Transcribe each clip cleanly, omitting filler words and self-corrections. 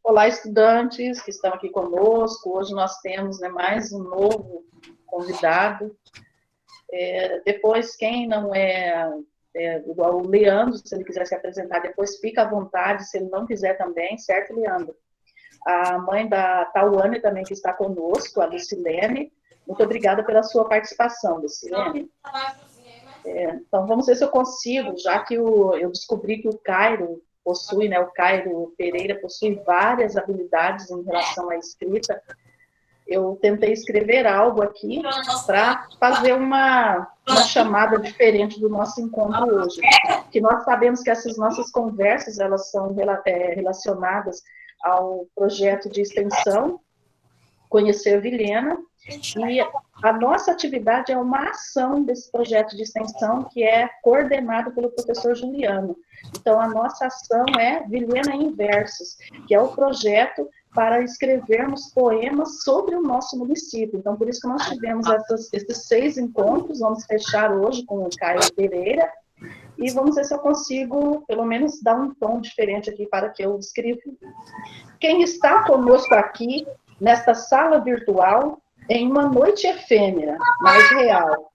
Olá, estudantes que estão aqui conosco. Hoje nós temos, né, mais um novo convidado. Depois, quem não igual o Leandro, se ele quiser se apresentar, depois fica à vontade, se ele não quiser também, certo, Leandro? A mãe da Tauane também que está conosco, a Lucilene. Muito obrigada pela sua participação, Lucilene. Então, vamos ver se eu consigo, já que eu descobri que o Cairo possui, né, o Cairo Pereira possui várias habilidades em relação à escrita. Eu tentei escrever algo aqui para fazer uma chamada diferente do nosso encontro hoje, que nós sabemos que essas nossas conversas, elas são relacionadas ao projeto de extensão Conhecer Vilhena, e a nossa atividade é uma ação desse projeto de extensão que é coordenado pelo professor Juliano. Então, a nossa ação é Vilhena em Versos, que é o projeto para escrevermos poemas sobre o nosso município. Então, por isso que nós tivemos esses 6 encontros, vamos fechar hoje com o Caio Pereira, e vamos ver se eu consigo, pelo menos, dar um tom diferente aqui para que eu escreva. Quem está conosco aqui, nesta sala virtual, em uma noite efêmera, mas real,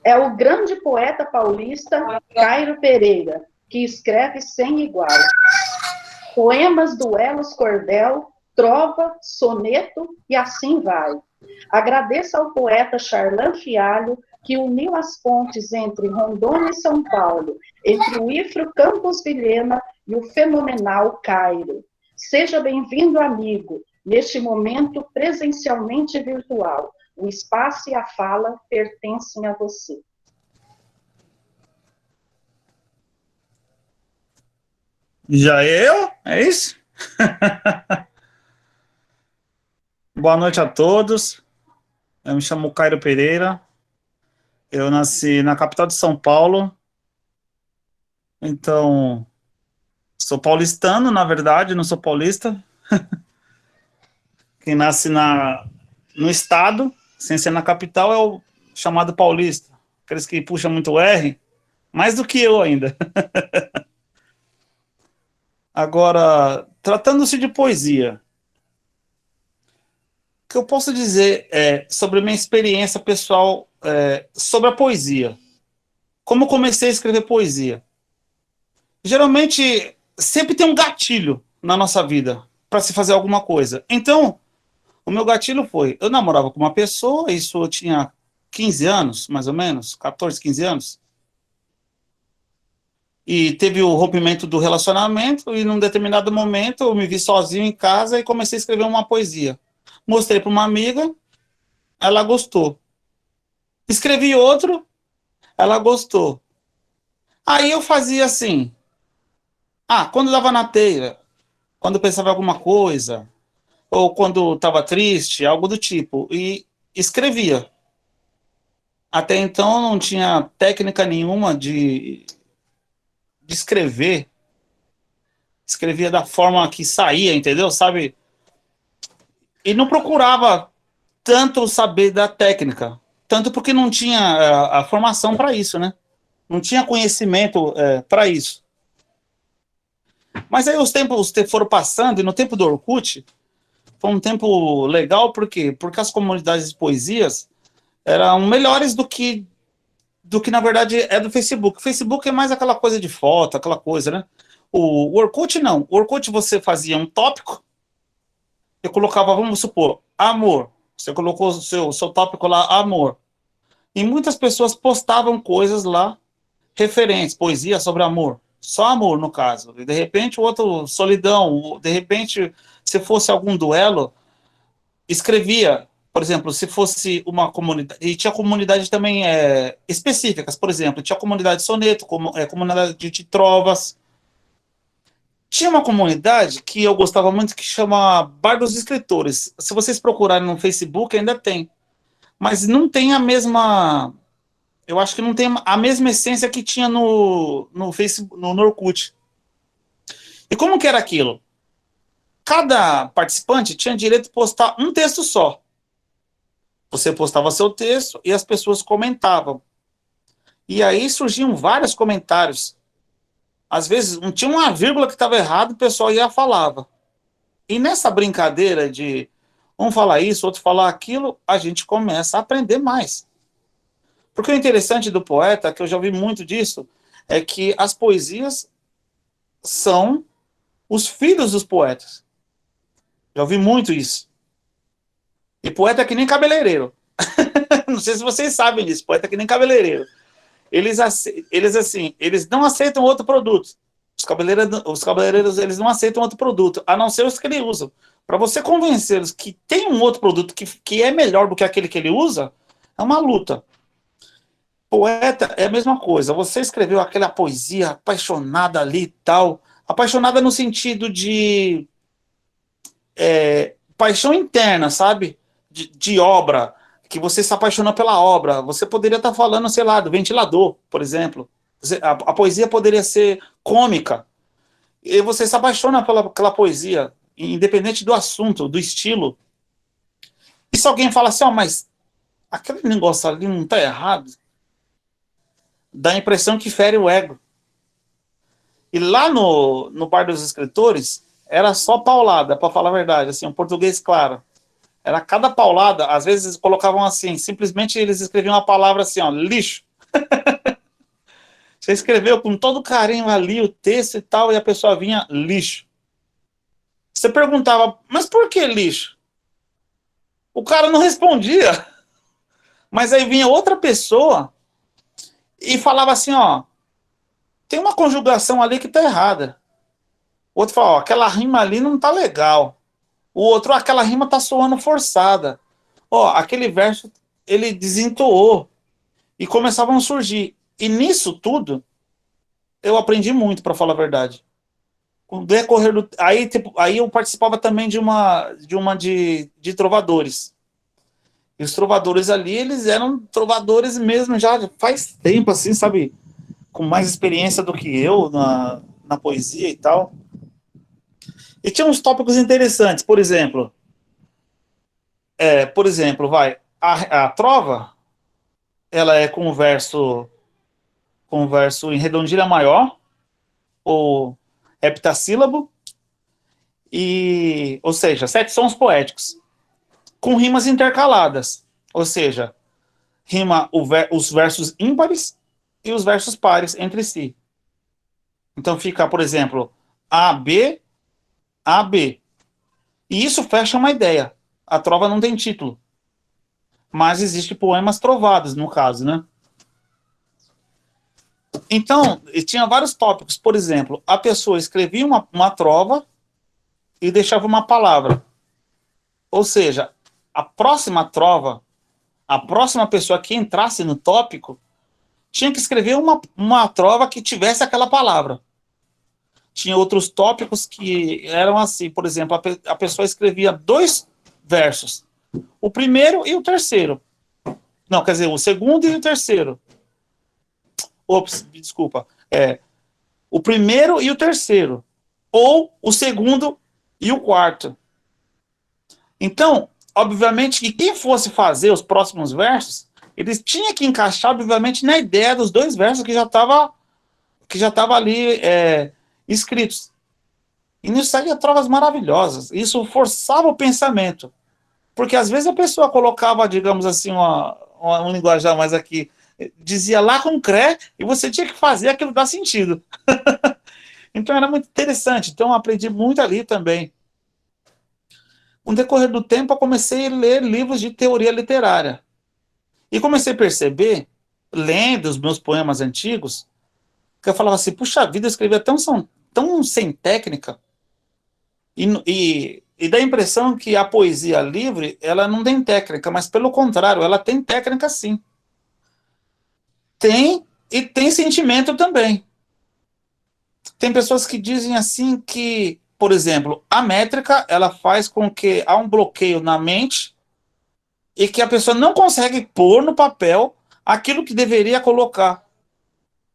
é o grande poeta paulista Cairo Pereira, que escreve sem igual. Poemas, duelos, cordel, trova, soneto e assim vai. Agradeço ao poeta Charlan Fialho, que uniu as pontes entre Rondônia e São Paulo, entre o Ifro Campos Vilhena e o fenomenal Cairo. Seja bem-vindo, amigo, neste momento presencialmente virtual. O espaço e a fala pertencem a você. Já eu? É isso? Boa noite a todos. Eu me chamo Cairo Pereira. Eu nasci na capital de São Paulo. Então, sou paulistano, na verdade, não sou paulista. Quem nasce no estado, sem ser na capital, é o chamado paulista. Aqueles que puxam muito o R, mais do que eu ainda. Agora, tratando-se de poesia, o que eu posso dizer sobre minha experiência pessoal sobre a poesia. Como eu comecei a escrever poesia? Geralmente, sempre tem um gatilho na nossa vida para se fazer alguma coisa. Então, o meu gatilho foi, eu namorava com uma pessoa, isso eu tinha 15 anos, mais ou menos, 14, 15 anos, e teve o rompimento do relacionamento, e num determinado momento eu me vi sozinho em casa e comecei a escrever uma poesia. Mostrei para uma amiga, ela gostou. Escrevi outro, ela gostou. Aí eu fazia assim, quando dava na telha, quando eu pensava em alguma coisa, ou quando estava triste, algo do tipo, e escrevia. Até então eu não tinha técnica nenhuma de escrever. Escrevia da forma que saía, entendeu? Sabe? E não procurava tanto saber da técnica. Tanto porque não tinha a formação para isso, né? Não tinha conhecimento para isso. Mas aí os tempos foram passando, e no tempo do Orkut, foi um tempo legal, por quê? Porque as comunidades de poesias eram melhores do que na verdade é do Facebook. O Facebook é mais aquela coisa de foto, aquela coisa, né? O Orkut não. O Orkut você fazia um tópico, eu colocava, vamos supor, amor. Você colocou o seu tópico lá, amor. E muitas pessoas postavam coisas lá referentes, poesia sobre amor. Só amor, no caso. E de repente o outro, solidão. De repente, se fosse algum duelo, escrevia, por exemplo, se fosse uma comunidade, e tinha comunidades também específicas, por exemplo, tinha comunidade de soneto, comunidade de trovas. Tinha uma comunidade que eu gostava muito que chama Bar dos Escritores. Se vocês procurarem no Facebook, ainda tem. Mas não tem a mesma... Eu acho que não tem a mesma essência que tinha no Facebook, no Orkut. E como que era aquilo? Cada participante tinha direito de postar um texto só. Você postava seu texto e as pessoas comentavam. E aí surgiam vários comentários. Às vezes, não tinha uma vírgula que estava errado, o pessoal ia e falava. E nessa brincadeira de um falar isso, outro falar aquilo, a gente começa a aprender mais. Porque o interessante do poeta, que eu já ouvi muito disso, é que as poesias são os filhos dos poetas. Já ouvi muito isso. E poeta é que nem cabeleireiro. Não sei se vocês sabem disso, poeta é que nem cabeleireiro. Eles assim, eles não aceitam outro produto. Os cabeleireiros, eles não aceitam outro produto, a não ser os que ele usa. Para você convencê-los que tem um outro produto que é melhor do que aquele que ele usa, é uma luta. Poeta é a mesma coisa. Você escreveu aquela poesia apaixonada ali e tal, apaixonada no sentido de paixão interna, sabe? De obra, que você se apaixonou pela obra. Você poderia estar falando, sei lá, do ventilador, por exemplo. A poesia poderia ser cômica. E você se apaixona pela poesia, independente do assunto, do estilo. E se alguém fala assim, ó, mas aquele negócio ali não está errado, dá a impressão que fere o ego. E lá no Bar dos Escritores, era só paulada, para falar a verdade, assim, um português claro. Era cada paulada, às vezes colocavam assim, simplesmente eles escreviam uma palavra assim, ó, lixo. Você escreveu com todo carinho ali o texto e tal, e a pessoa vinha, lixo. Você perguntava, mas por que lixo? O cara não respondia. Mas aí vinha outra pessoa e falava assim, ó, tem uma conjugação ali que tá errada. O outro fala, ó, aquela rima ali não tá legal. O outro, aquela rima tá soando forçada. Ó, aquele verso, ele desentoou. E começavam a surgir. E nisso tudo, eu aprendi muito, para falar a verdade. Com o decorrer do... Aí, tipo, aí eu participava também de trovadores. E os trovadores ali, eles eram trovadores mesmo, já faz tempo, assim, sabe? Com mais experiência do que eu na poesia e tal. E tinha uns tópicos interessantes, por exemplo, a trova, ela é com verso em redondilha maior, ou heptassílabo, ou seja, 7 sons poéticos, com rimas intercaladas, ou seja, rima os versos ímpares e os versos pares entre si. Então fica, por exemplo, A, B, A, B. E isso fecha uma ideia. A trova não tem título. Mas existe poemas trovados, no caso, né? Então, tinha vários tópicos. Por exemplo, a pessoa escrevia uma trova e deixava uma palavra. Ou seja, a próxima trova, a próxima pessoa que entrasse no tópico, tinha que escrever uma trova que tivesse aquela palavra. Tinha outros tópicos que eram assim, por exemplo, a pessoa escrevia 2 versos, o primeiro e o terceiro. Não, quer dizer, o segundo e o terceiro. Ops, desculpa. O primeiro e o terceiro. Ou o segundo e o quarto. Então, obviamente que quem fosse fazer os próximos versos, eles tinham que encaixar, obviamente, na ideia dos 2 versos que já estava ali escritos. E nisso saía trovas maravilhosas. Isso forçava o pensamento. Porque às vezes a pessoa colocava, digamos assim, um linguajar mais aqui, dizia lá com cré, e você tinha que fazer aquilo dar sentido. Então era muito interessante. Então eu aprendi muito ali também. Com o decorrer do tempo, eu comecei a ler livros de teoria literária. E comecei a perceber, lendo os meus poemas antigos, que eu falava assim, puxa vida, eu escrevia tão sem técnica, e dá a impressão que a poesia livre, ela não tem técnica, mas pelo contrário, ela tem técnica sim. Tem, e tem sentimento também. Tem pessoas que dizem assim que, por exemplo, a métrica, ela faz com que há um bloqueio na mente e que a pessoa não consegue pôr no papel aquilo que deveria colocar.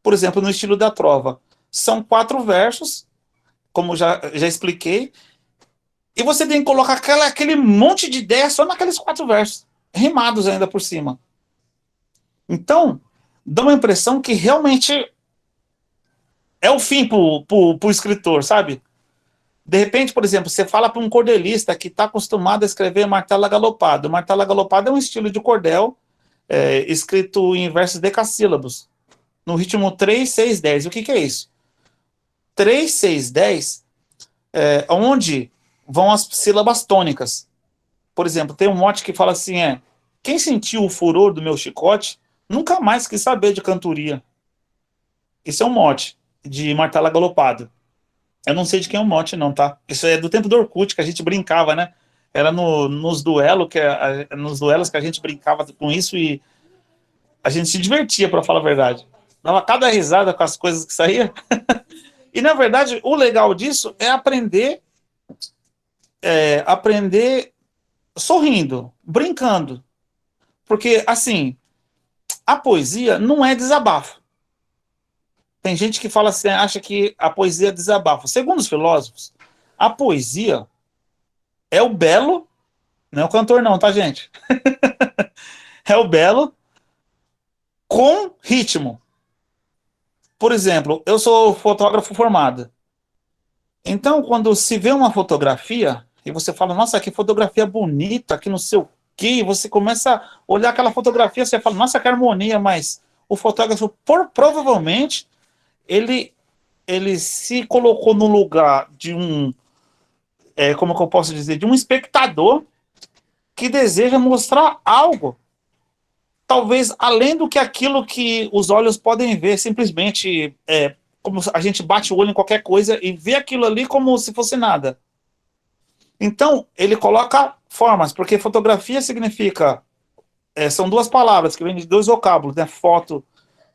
Por exemplo, no estilo da trova. São 4 versos, como já expliquei, e você tem que colocar aquele monte de ideia só naqueles 4 versos, rimados ainda por cima. Então, dá uma impressão que realmente é o fim pro escritor, sabe? De repente, por exemplo, você fala para um cordelista que está acostumado a escrever martelo galopado. O martelo galopado é um estilo de cordel escrito em versos decassílabos, no ritmo 3, 6, 10. O que é isso? 3, 6, 10 onde vão as sílabas tônicas. Por exemplo, tem um mote que fala assim, quem sentiu o furor do meu chicote, nunca mais quis saber de cantoria. Isso é um mote de martelo galopado. Eu não sei de quem é o mote, não, tá? Isso é do tempo do Orkut, que a gente brincava, né? Era nos duelos que a gente brincava com isso e a gente se divertia, para falar a verdade. Dava cada risada com as coisas que saía. E, na verdade, o legal disso é aprender sorrindo, brincando. Porque, assim, a poesia não é desabafo. Tem gente que fala assim, acha que a poesia é desabafo. Segundo os filósofos, a poesia é o belo, não é o cantor não, tá, gente? É o belo com ritmo. Por exemplo, eu sou fotógrafo formado. Então, quando se vê uma fotografia, e você fala, nossa, que fotografia bonita, que não sei o quê, você começa a olhar aquela fotografia, você fala, nossa, que harmonia, mas o fotógrafo, provavelmente, ele se colocou no lugar de como que eu posso dizer, de um espectador que deseja mostrar algo, talvez além do que aquilo que os olhos podem ver, simplesmente como a gente bate o olho em qualquer coisa e vê aquilo ali como se fosse nada. Então, ele coloca formas, porque fotografia significa, são duas palavras que vêm de dois vocábulos, né? Foto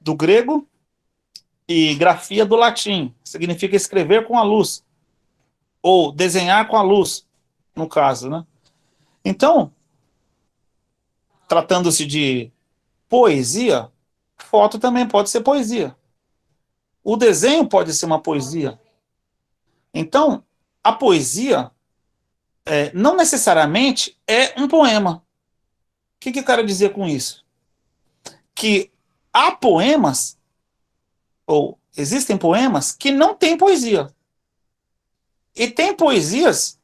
do grego e grafia do latim, significa escrever com a luz, ou desenhar com a luz, no caso, né? Então, tratando-se de poesia, foto também pode ser poesia. O desenho pode ser uma poesia. Então, a poesia não necessariamente é um poema. O que eu quero dizer com isso? Que há poemas, ou existem poemas, que não têm poesia. E tem poesias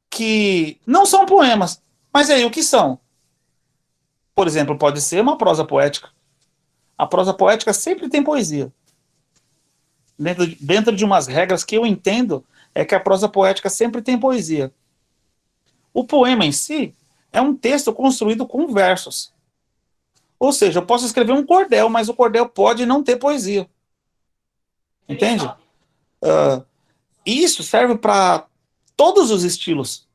que não são poemas. Mas aí, o que são? Por exemplo, pode ser uma prosa poética. A prosa poética sempre tem poesia. Dentro de umas regras que eu entendo, é que a prosa poética sempre tem poesia. O poema em si é um texto construído com versos. Ou seja, eu posso escrever um cordel, mas o cordel pode não ter poesia. Entende? Isso serve para todos os estilos.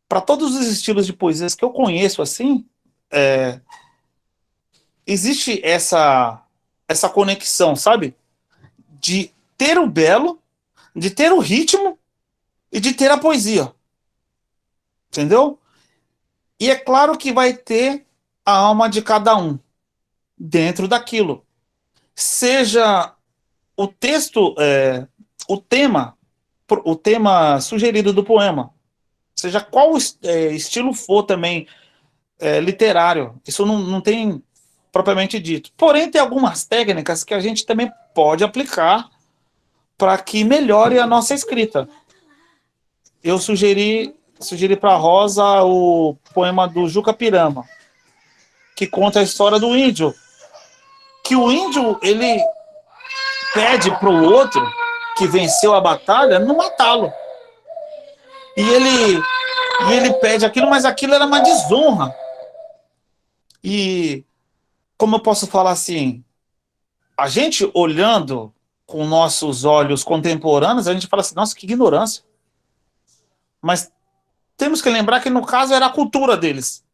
Para todos os estilos de poesias que eu conheço, assim, existe essa conexão, sabe? De ter o belo, de ter o ritmo e de ter a poesia. Entendeu? E é claro que vai ter a alma de cada um dentro daquilo. Seja o texto, o tema sugerido do poema, seja qual estilo for também literário, isso não tem propriamente dito. Porém, tem algumas técnicas que a gente também pode aplicar para que melhore a nossa escrita. Eu sugeri para a Rosa o poema do Juca Pirama, que conta a história do índio. Que o índio, ele pede para o outro que venceu a batalha não matá-lo. E ele pede aquilo, mas aquilo era uma desonra. E, como eu posso falar assim, a gente olhando com nossos olhos contemporâneos, a gente fala assim, nossa, que ignorância. Mas temos que lembrar que no caso era a cultura deles.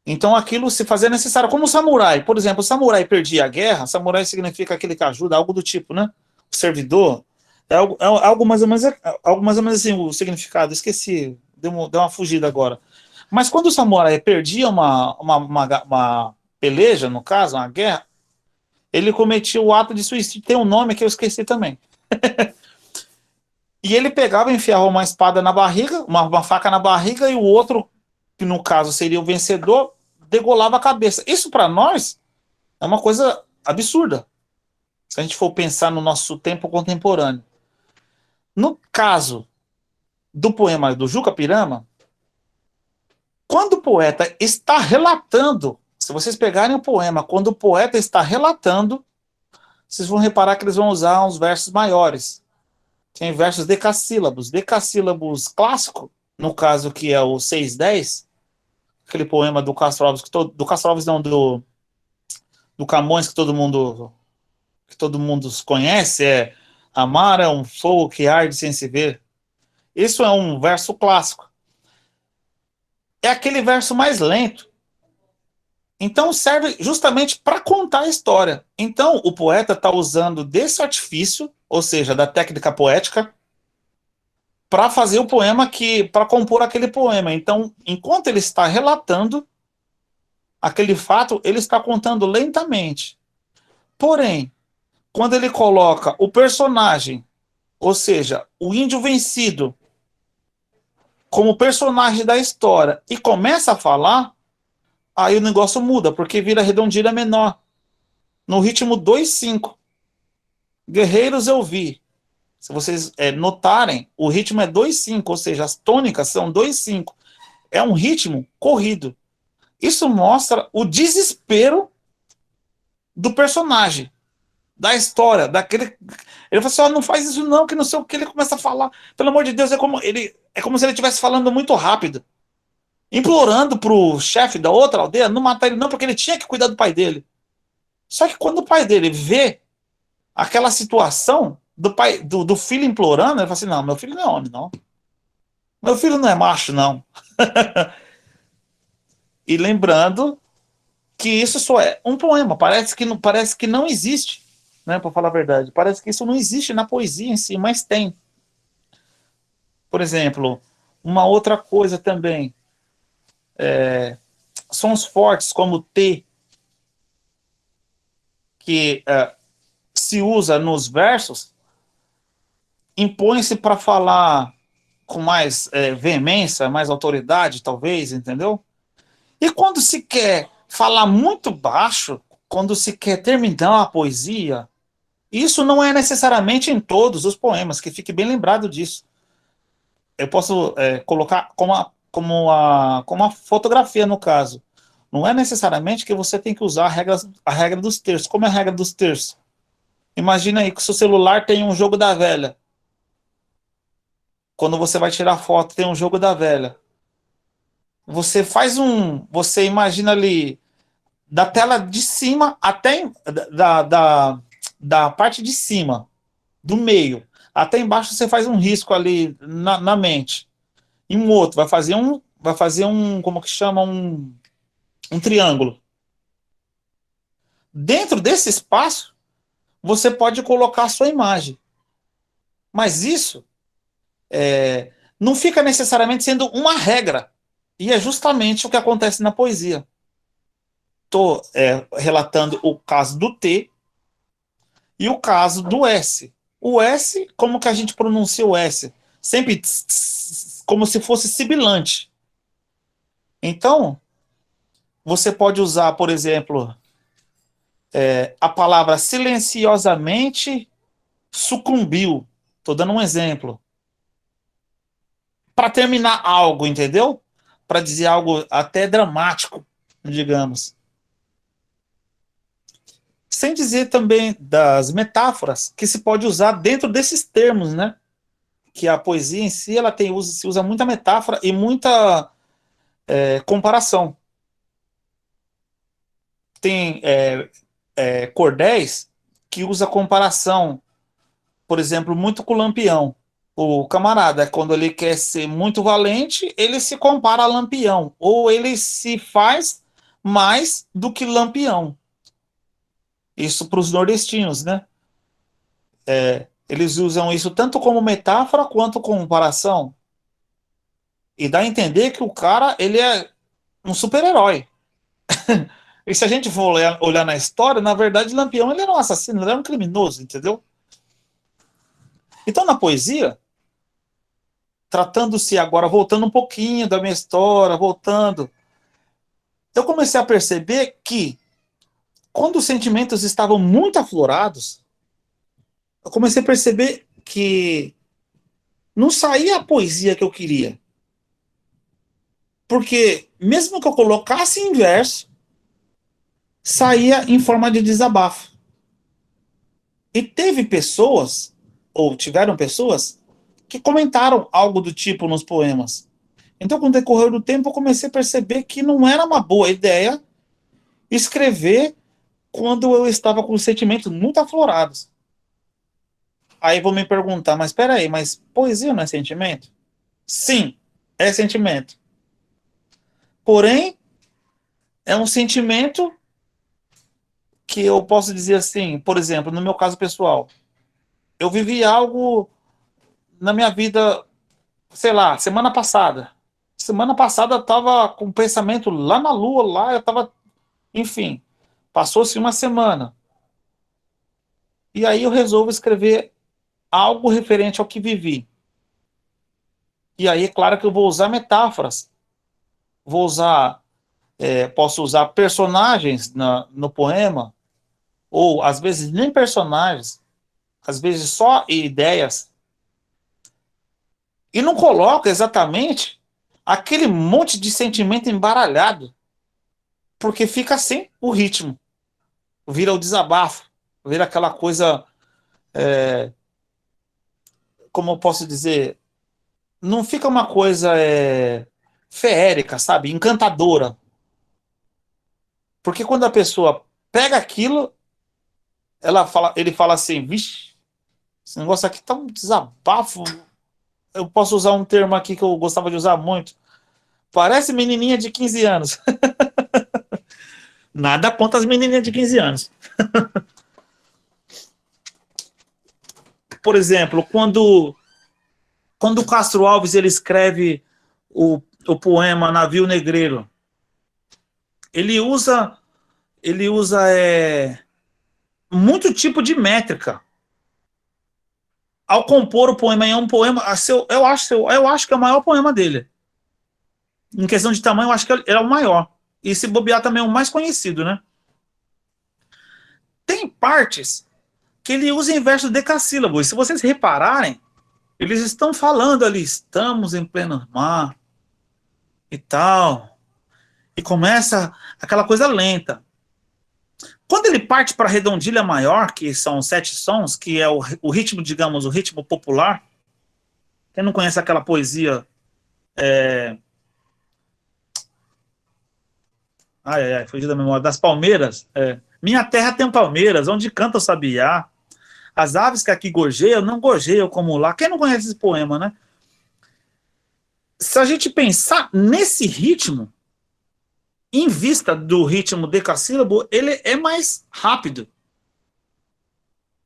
Então aquilo se fazia necessário, como o samurai. Por exemplo, o samurai perdia a guerra, samurai significa aquele que ajuda, algo do tipo, né? O servidor, algo mais ou menos assim o significado, esqueci, deu uma fugida agora. Mas quando o samurai perdia uma peleja, no caso, uma guerra, ele cometia o ato de suicídio, tem um nome que eu esqueci também. E ele pegava e enfiava uma espada na barriga, uma faca na barriga, e o outro, que no caso seria o vencedor, degolava a cabeça. Isso para nós é uma coisa absurda. Se a gente for pensar no nosso tempo contemporâneo. No caso do poema do Juca Pirama, quando o poeta está relatando, se vocês pegarem o poema, quando o poeta está relatando, vocês vão reparar que eles vão usar uns versos maiores. Tem versos decassílabos. Decassílabos clássico, no caso que é o 610, aquele poema do Castro Alves, do Castro Alves não, do Camões, que todo mundo conhece, é amar é um fogo que arde sem se ver. Isso é um verso clássico. É aquele verso mais lento. Então serve justamente para contar a história. Então o poeta está usando desse artifício, ou seja, da técnica poética, para fazer o poema, para compor aquele poema. Então, enquanto ele está relatando aquele fato, ele está contando lentamente. Porém, quando ele coloca o personagem, ou seja, o índio vencido, como personagem da história e começa a falar, aí o negócio muda, porque vira redondilha menor. No ritmo 2/5. Guerreiros eu vi. Se vocês notarem, o ritmo é 2/5, ou seja, as tônicas são 2/5. É um ritmo corrido. Isso mostra o desespero do personagem, da história, daquele. Ele fala assim: oh, não faz isso não, que não sei o que. Ele começa a falar. Pelo amor de Deus, é como se ele estivesse falando muito rápido, implorando pro chefe da outra aldeia não matar ele não, porque ele tinha que cuidar do pai dele. Só que quando o pai dele vê aquela situação do filho implorando, ele fala assim: não, meu filho não é homem, não. Meu filho não é macho, não. E lembrando que isso só é um poema, parece que não existe, né, para falar a verdade. Parece que isso não existe na poesia em si, mas tem. Por exemplo, uma outra coisa também, sons fortes como T, que se usa nos versos, impõe-se para falar com mais veemência, mais autoridade, talvez, entendeu? E quando se quer falar muito baixo, quando se quer terminar a poesia, isso não é necessariamente em todos os poemas, que fique bem lembrado disso. Eu posso colocar como a fotografia, no caso. Não é necessariamente que você tem que usar a regra dos terços. Como é a regra dos terços? Imagina aí que o seu celular tem um jogo da velha. Quando você vai tirar foto, tem um jogo da velha. Você imagina ali da tela de cima até da parte de cima, do meio, até embaixo você faz um risco ali na mente. E um outro vai fazer um, como que chama, um triângulo. Dentro desse espaço, você pode colocar a sua imagem. Mas isso não fica necessariamente sendo uma regra. E é justamente o que acontece na poesia. Estou relatando o caso do T e o caso do S. O S, como que a gente pronuncia o S? Sempre como se fosse sibilante. Então, você pode usar, por exemplo, a palavra silenciosamente sucumbiu. Estou dando um exemplo. Para terminar algo, entendeu? Para dizer algo até dramático, digamos. Sem dizer também das metáforas que se pode usar dentro desses termos, né? Que a poesia em si se usa muita metáfora e muita comparação. Tem cordéis que usa comparação, por exemplo, muito com o Lampião. O camarada, quando ele quer ser muito valente, ele se compara a Lampião, ou ele se faz mais do que Lampião. Isso para os nordestinos, né? Eles usam isso tanto como metáfora quanto comparação. E dá a entender que o cara, ele é um super-herói. E se a gente for olhar na história, na verdade, Lampião, ele era um assassino, ele era um criminoso, entendeu? Então, na poesia, tratando-se agora, voltando um pouquinho da minha história, eu comecei a perceber que, quando os sentimentos estavam muito aflorados, eu comecei a perceber que não saía a poesia que eu queria. Porque mesmo que eu colocasse em verso, saía em forma de desabafo. E teve pessoas, ou tiveram pessoas, que comentaram algo do tipo nos poemas. Então, com o decorrer do tempo, eu comecei a perceber que não era uma boa ideia escrever quando eu estava com os sentimentos muito aflorados. Aí vou me perguntar, mas peraí, mas poesia não é sentimento? Sim, é sentimento. Porém, é um sentimento que eu posso dizer assim, por exemplo, no meu caso pessoal, eu vivi algo na minha vida, sei lá, semana passada. Semana passada eu estava com o pensamento lá na lua, lá eu estava, enfim, passou-se uma semana. E aí eu resolvo escrever algo referente ao que vivi. E aí é claro que eu vou usar metáforas, vou usar, posso usar personagens no poema, ou às vezes nem personagens, às vezes só ideias, e não coloca exatamente aquele monte de sentimento embaralhado, porque fica sem o ritmo, vira o desabafo, vira aquela coisa, como eu posso dizer, não fica uma coisa feérica, sabe, encantadora, porque quando a pessoa pega aquilo, ele fala assim, vixe, esse negócio aqui tá um desabafo, eu posso usar um termo aqui que eu gostava de usar muito, parece menininha de 15 anos. Nada contra as menininhas de 15 anos. Por exemplo, quando o Castro Alves ele escreve o poema Navio Negreiro, ele usa muito tipo de métrica. Ao compor o poema, é um poema, eu acho que é o maior poema dele. Em questão de tamanho, eu acho que é o maior. E se bobear também é o mais conhecido, né? Tem partes que ele usa em verso decassílabo. E se vocês repararem, eles estão falando ali, estamos em pleno mar e tal. E começa aquela coisa lenta. Quando ele parte para a redondilha maior, que são 7 sons, que é o ritmo, digamos, o ritmo popular, quem não conhece aquela poesia fugiu da memória, das palmeiras, minha terra tem palmeiras, onde canta o sabiá, as aves que aqui gorjeiam, não gorjeiam como lá. Quem não conhece esse poema, né? Se a gente pensar nesse ritmo, em vista do ritmo decassílabo, ele é mais rápido.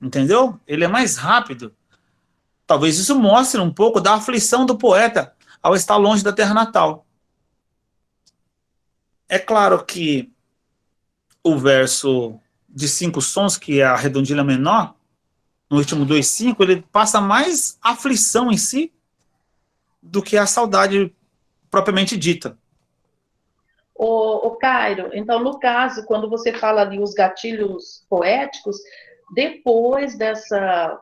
Entendeu? Ele é mais rápido. Talvez isso mostre um pouco da aflição do poeta ao estar longe da terra natal. É claro que o verso de 5 sons, que é a redondilha menor, no ritmo 2/5, ele passa mais aflição em si do que a saudade propriamente dita. O Cairo, então, no caso, quando você fala ali os gatilhos poéticos, depois dessa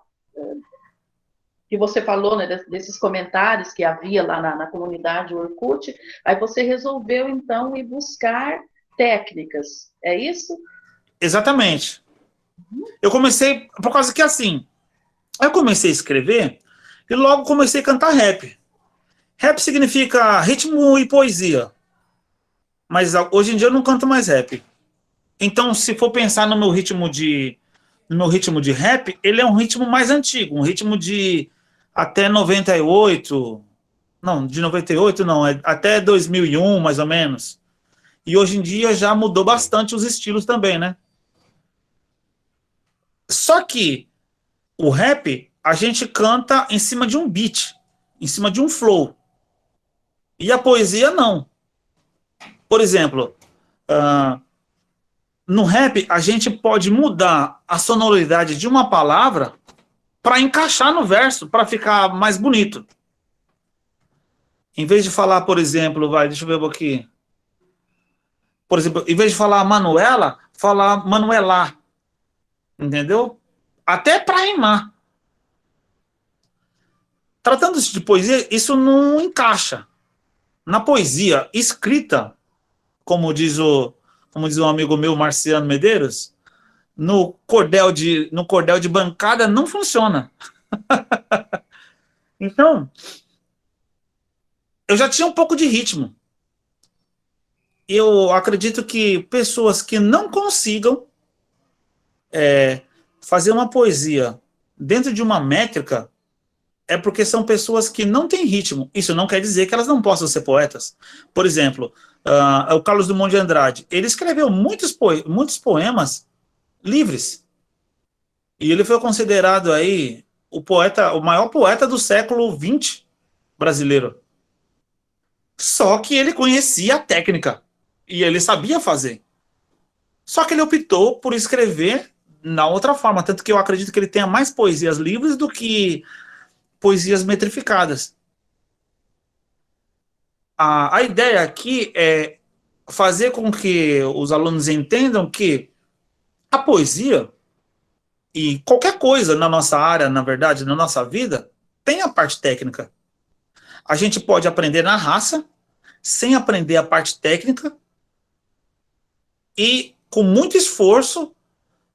que você falou, né, desses comentários que havia lá na comunidade Orkut, aí você resolveu, então, ir buscar técnicas, é isso? Exatamente. Eu comecei, por causa que assim, eu comecei a escrever e logo comecei a cantar rap. Rap significa ritmo e poesia. Mas hoje em dia eu não canto mais rap. Então, se for pensar no meu ritmo de rap, ele é um ritmo mais antigo, um ritmo de até 98, não, de 98 não, é até 2001, mais ou menos. E hoje em dia já mudou bastante os estilos também, né? Só que o rap, a gente canta em cima de um beat, em cima de um flow. E a poesia, não. Por exemplo, no rap, a gente pode mudar a sonoridade de uma palavra para encaixar no verso, para ficar mais bonito. Em vez de falar, por exemplo, deixa eu ver aqui. Por exemplo, em vez de falar Manuela, falar Manuelá. Entendeu? Até para rimar. tratando-se de poesia, isso não encaixa. Na poesia escrita, como diz um amigo meu, Marciano Medeiros, no cordel de bancada não funciona. Então, eu já tinha um pouco de ritmo. Eu acredito que pessoas que não consigam fazer uma poesia dentro de uma métrica é porque são pessoas que não têm ritmo. Isso não quer dizer que elas não possam ser poetas. Por exemplo, o Carlos Drummond de Andrade, ele escreveu muitos poemas livres. E ele foi considerado aí o maior poeta do século XX brasileiro. Só que ele conhecia a técnica e ele sabia fazer. Só que ele optou por escrever na outra forma, tanto que eu acredito que ele tenha mais poesias livres do que poesias metrificadas. A ideia aqui é fazer com que os alunos entendam que a poesia e qualquer coisa na nossa área, na verdade, na nossa vida, tem a parte técnica. A gente pode aprender na raça, sem aprender a parte técnica, e com muito esforço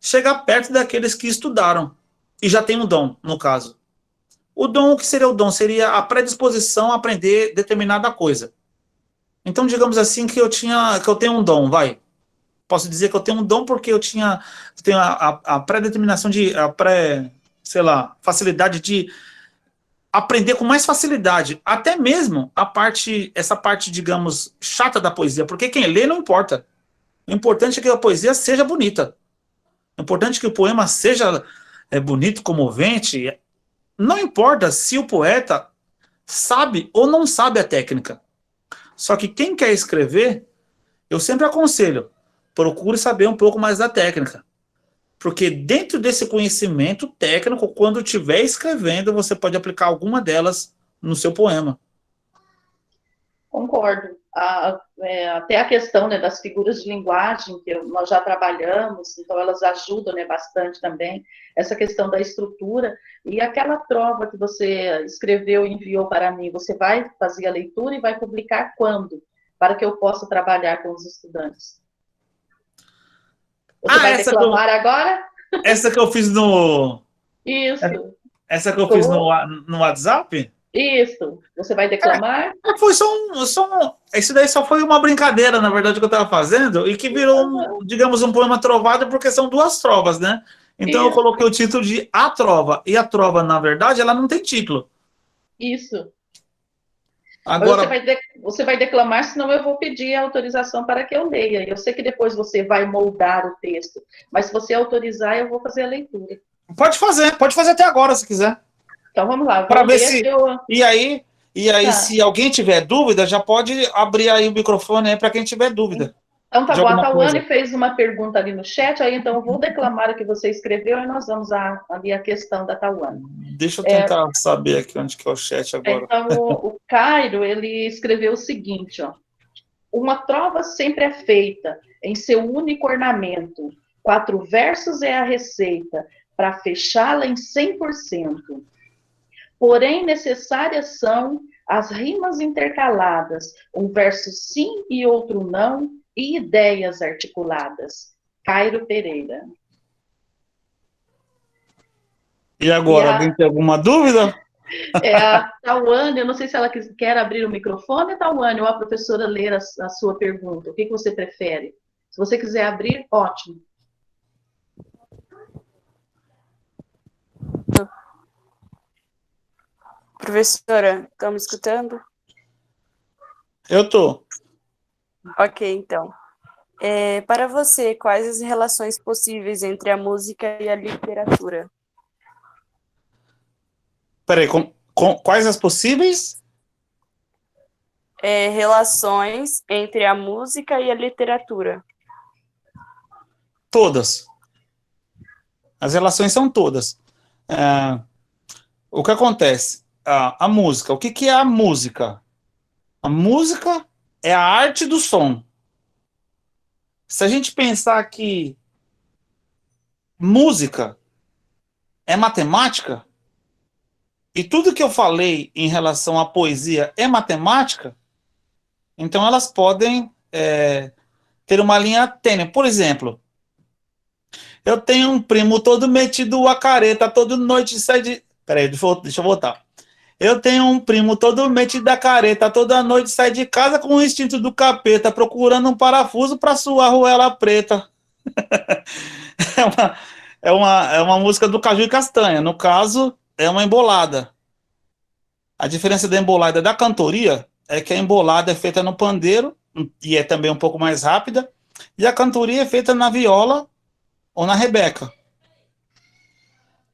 chegar perto daqueles que estudaram e já tem um dom, no caso. O dom, o que seria o dom? Seria a predisposição a aprender determinada coisa. Então, digamos assim que eu tenho um dom, vai. Posso dizer que eu tenho um dom porque eu tenho a pré-determinação sei lá, facilidade de aprender com mais facilidade, até mesmo essa parte, digamos, chata da poesia, porque quem lê não importa. O importante é que a poesia seja bonita. O importante é que o poema seja bonito, comovente. Não importa se o poeta sabe ou não sabe a técnica. Só que quem quer escrever, eu sempre aconselho, procure saber um pouco mais da técnica. Porque dentro desse conhecimento técnico, quando estiver escrevendo, você pode aplicar alguma delas no seu poema. Concordo. Até a questão, né, das figuras de linguagem, que nós já trabalhamos, então elas ajudam, né, bastante também, essa questão da estrutura, e aquela prova que você escreveu e enviou para mim, você vai fazer a leitura e vai publicar quando? Para que eu possa trabalhar com os estudantes. Você vai declamar agora? Essa que eu fiz no... Isso. Essa que eu fiz no WhatsApp? Isso. Você vai declamar? Foi Isso daí só foi uma brincadeira, na verdade, que eu estava fazendo, e que virou, digamos, um poema trovado, porque são duas trovas, né? Então eu coloquei o título de A Trova. E a trova, na verdade, ela não tem título. Isso. Agora, você vai declamar, senão eu vou pedir a autorização para que eu leia. Eu sei que depois você vai moldar o texto, mas se você autorizar, eu vou fazer a leitura. Pode fazer até agora, se quiser. Então vamos lá. Para ver se... E aí, tá. Se alguém tiver dúvida, já pode abrir aí o microfone aí para quem tiver dúvida. Então tá bom, a Tawane fez uma pergunta ali no chat, aí então eu vou declamar o que você escreveu e nós vamos ali a questão da Tawane. Deixa eu tentar saber aqui onde que é o chat agora. Então o Cairo, ele escreveu o seguinte, ó. Uma trova sempre é feita em seu único ornamento. 4 versos é a receita para fechá-la em 100%. Porém, necessárias são as rimas intercaladas, um verso sim e outro não, e ideias articuladas. Cairo Pereira. E agora, alguém tem alguma dúvida? A Tawane, eu não sei se ela quer abrir o microfone, Tawane, ou a professora ler a sua pergunta. O que você prefere? Se você quiser abrir, ótimo. Professora, estão me escutando? Eu tô. Ok, então. Para você, quais as relações possíveis entre a música e a literatura? Peraí, quais as possíveis? Relações entre a música e a literatura. Todas. As relações são todas. O que acontece? A música. O que é a música? A música é a arte do som. Se a gente pensar que música é matemática, e tudo que eu falei em relação à poesia é matemática, então elas podem ter uma linha tênue. Por exemplo, eu tenho um primo todo metido a careta, toda noite sai de... Peraí, deixa eu voltar. Eu tenho um primo todo metido a careta, toda noite sai de casa com o instinto do capeta, procurando um parafuso para sua arruela preta. É uma, é uma música do Caju e Castanha. No caso, é uma embolada. A diferença da embolada e da cantoria é que a embolada é feita no pandeiro, e é também um pouco mais rápida, e a cantoria é feita na viola ou na rebeca.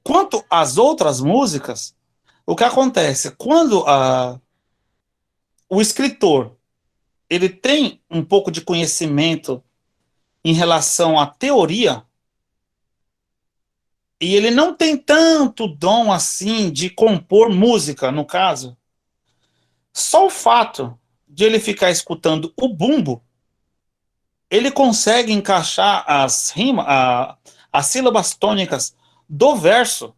Quanto às outras músicas, o que acontece? Quando o escritor ele tem um pouco de conhecimento em relação à teoria, e ele não tem tanto dom assim de compor música, no caso, só o fato de ele ficar escutando o bumbo, ele consegue encaixar as rimas, as sílabas tônicas do verso.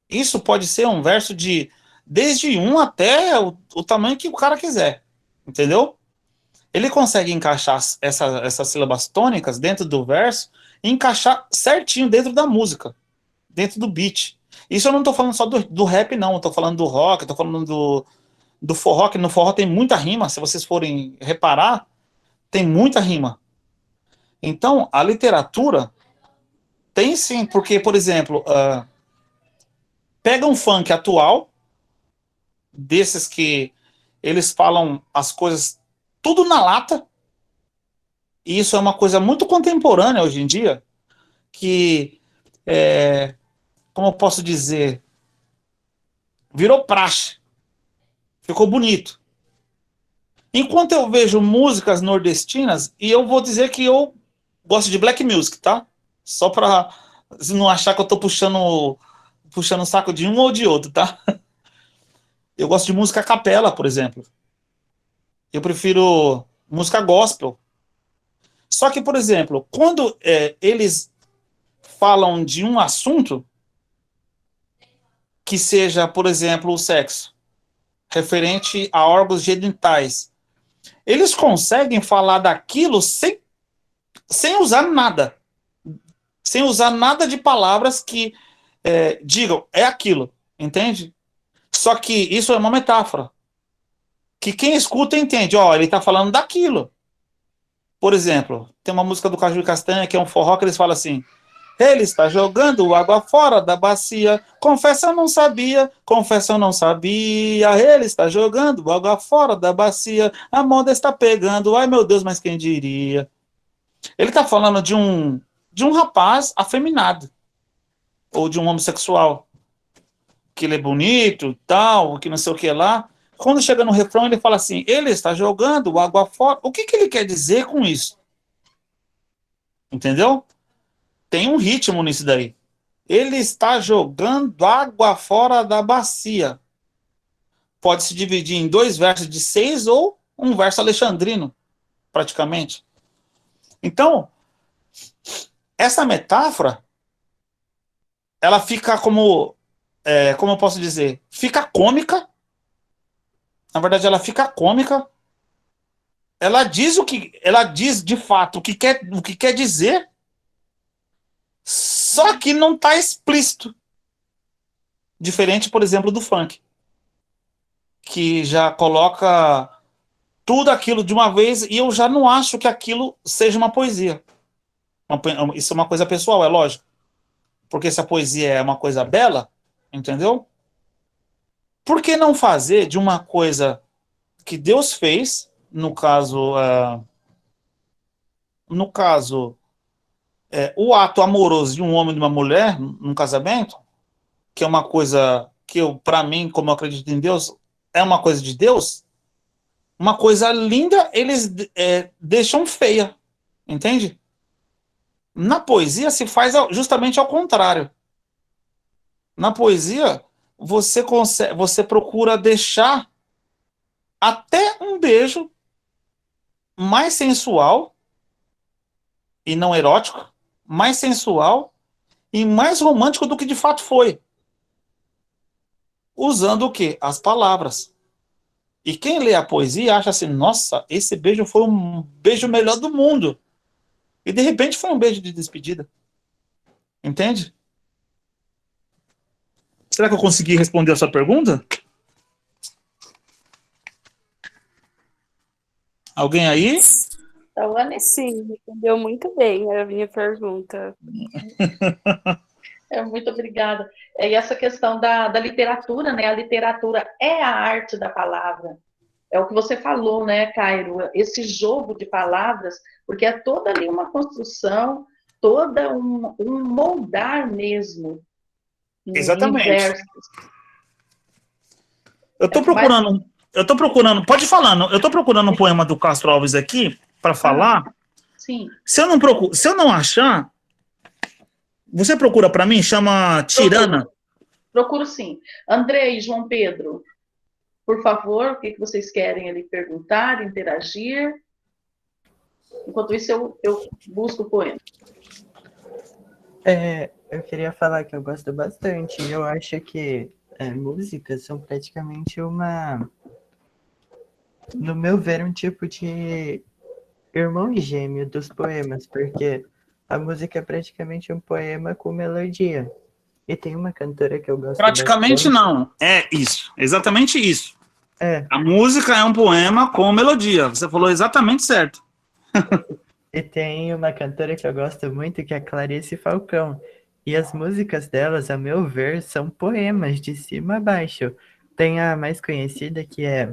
Isso pode ser um verso de desde um até o tamanho que o cara quiser, entendeu? Ele consegue encaixar essas sílabas tônicas dentro do verso e encaixar certinho dentro da música, dentro do beat. Isso eu não estou falando só do rap, não. Eu estou falando do rock, estou falando do forró, que no forró tem muita rima. Se vocês forem reparar, tem muita rima. Então, a literatura tem sim, porque, por exemplo, pega um funk atual, desses que eles falam as coisas tudo na lata, e isso é uma coisa muito contemporânea hoje em dia, que, como eu posso dizer, virou praxe, ficou bonito. Enquanto eu vejo músicas nordestinas, e eu vou dizer que eu gosto de black music, tá? Só pra não achar que eu tô puxando o saco de um ou de outro, tá? Eu gosto de música a capela, por exemplo. Eu prefiro música gospel. Só que, por exemplo, quando eles falam de um assunto que seja, por exemplo, o sexo, referente a órgãos genitais, eles conseguem falar daquilo sem usar nada. Sem usar nada de palavras que digam, é aquilo, entende? Só que isso é uma metáfora. Que quem escuta entende, ó, ele tá falando daquilo. Por exemplo, tem uma música do Caju e Castanha, que é um forró, que eles falam assim, ele está jogando água fora da bacia, confessa eu não sabia, confessa eu não sabia, ele está jogando água fora da bacia, a moda está pegando, ai meu Deus, mas quem diria? Ele está falando de um rapaz afeminado, ou de um homossexual, que ele é bonito, tal, que não sei o que lá. Quando chega no refrão, ele fala assim, ele está jogando água fora. O que ele quer dizer com isso? Entendeu? Tem um ritmo nisso daí. Ele está jogando água fora da bacia. Pode se dividir em 2 versos de 6 ou um verso alexandrino, praticamente. Então, essa metáfora, ela fica como eu posso dizer, fica cômica. Na verdade, ela fica cômica. Ela diz de fato o que quer dizer, só que não está explícito. Diferente, por exemplo, do funk, que já coloca tudo aquilo de uma vez, e eu já não acho que aquilo seja uma poesia. Isso é uma coisa pessoal, é lógico. Porque se a poesia é uma coisa bela, entendeu? Por que não fazer de uma coisa que Deus fez, no caso, o ato amoroso de um homem e de uma mulher, num casamento, que é uma coisa que para mim, como eu acredito em Deus, é uma coisa de Deus, uma coisa linda, eles deixam feia, entende? Na poesia se faz justamente ao contrário. Na poesia, você procura deixar até um beijo mais sensual e não erótico, mais sensual e mais romântico do que de fato foi. usando o quê? As palavras. E quem lê a poesia acha assim, nossa, esse beijo foi um beijo melhor do mundo. E de repente foi um beijo de despedida. Entende? Será que eu consegui responder a sua pergunta? Alguém aí? Tawane? Sim, respondeu muito bem a minha pergunta. Muito obrigada. E essa questão da literatura, né? A literatura é a arte da palavra. É o que você falou, né, Cairo? Esse jogo de palavras, porque é toda ali uma construção, toda um moldar mesmo em Exatamente. versos. Mas, Eu tô procurando, pode falar, eu tô procurando um poema do Castro Alves aqui para falar. Sim. Se eu não achar, você procura para mim, chama Tirana. Procuro sim. André e João Pedro, por favor, o que vocês querem ali perguntar, interagir? Enquanto isso, eu busco o poema. Eu queria falar que eu gosto bastante. Eu acho que músicas são praticamente no meu ver, um tipo de irmão gêmeo dos poemas, porque a música é praticamente um poema com melodia. E tem uma cantora que eu gosto Praticamente bastante. não. É isso. Exatamente isso. É. A música é um poema com melodia. Você falou exatamente certo. E tem uma cantora que eu gosto muito, que é Clarice Falcão. E as músicas delas, a meu ver, são poemas de cima a baixo. Tem a mais conhecida que é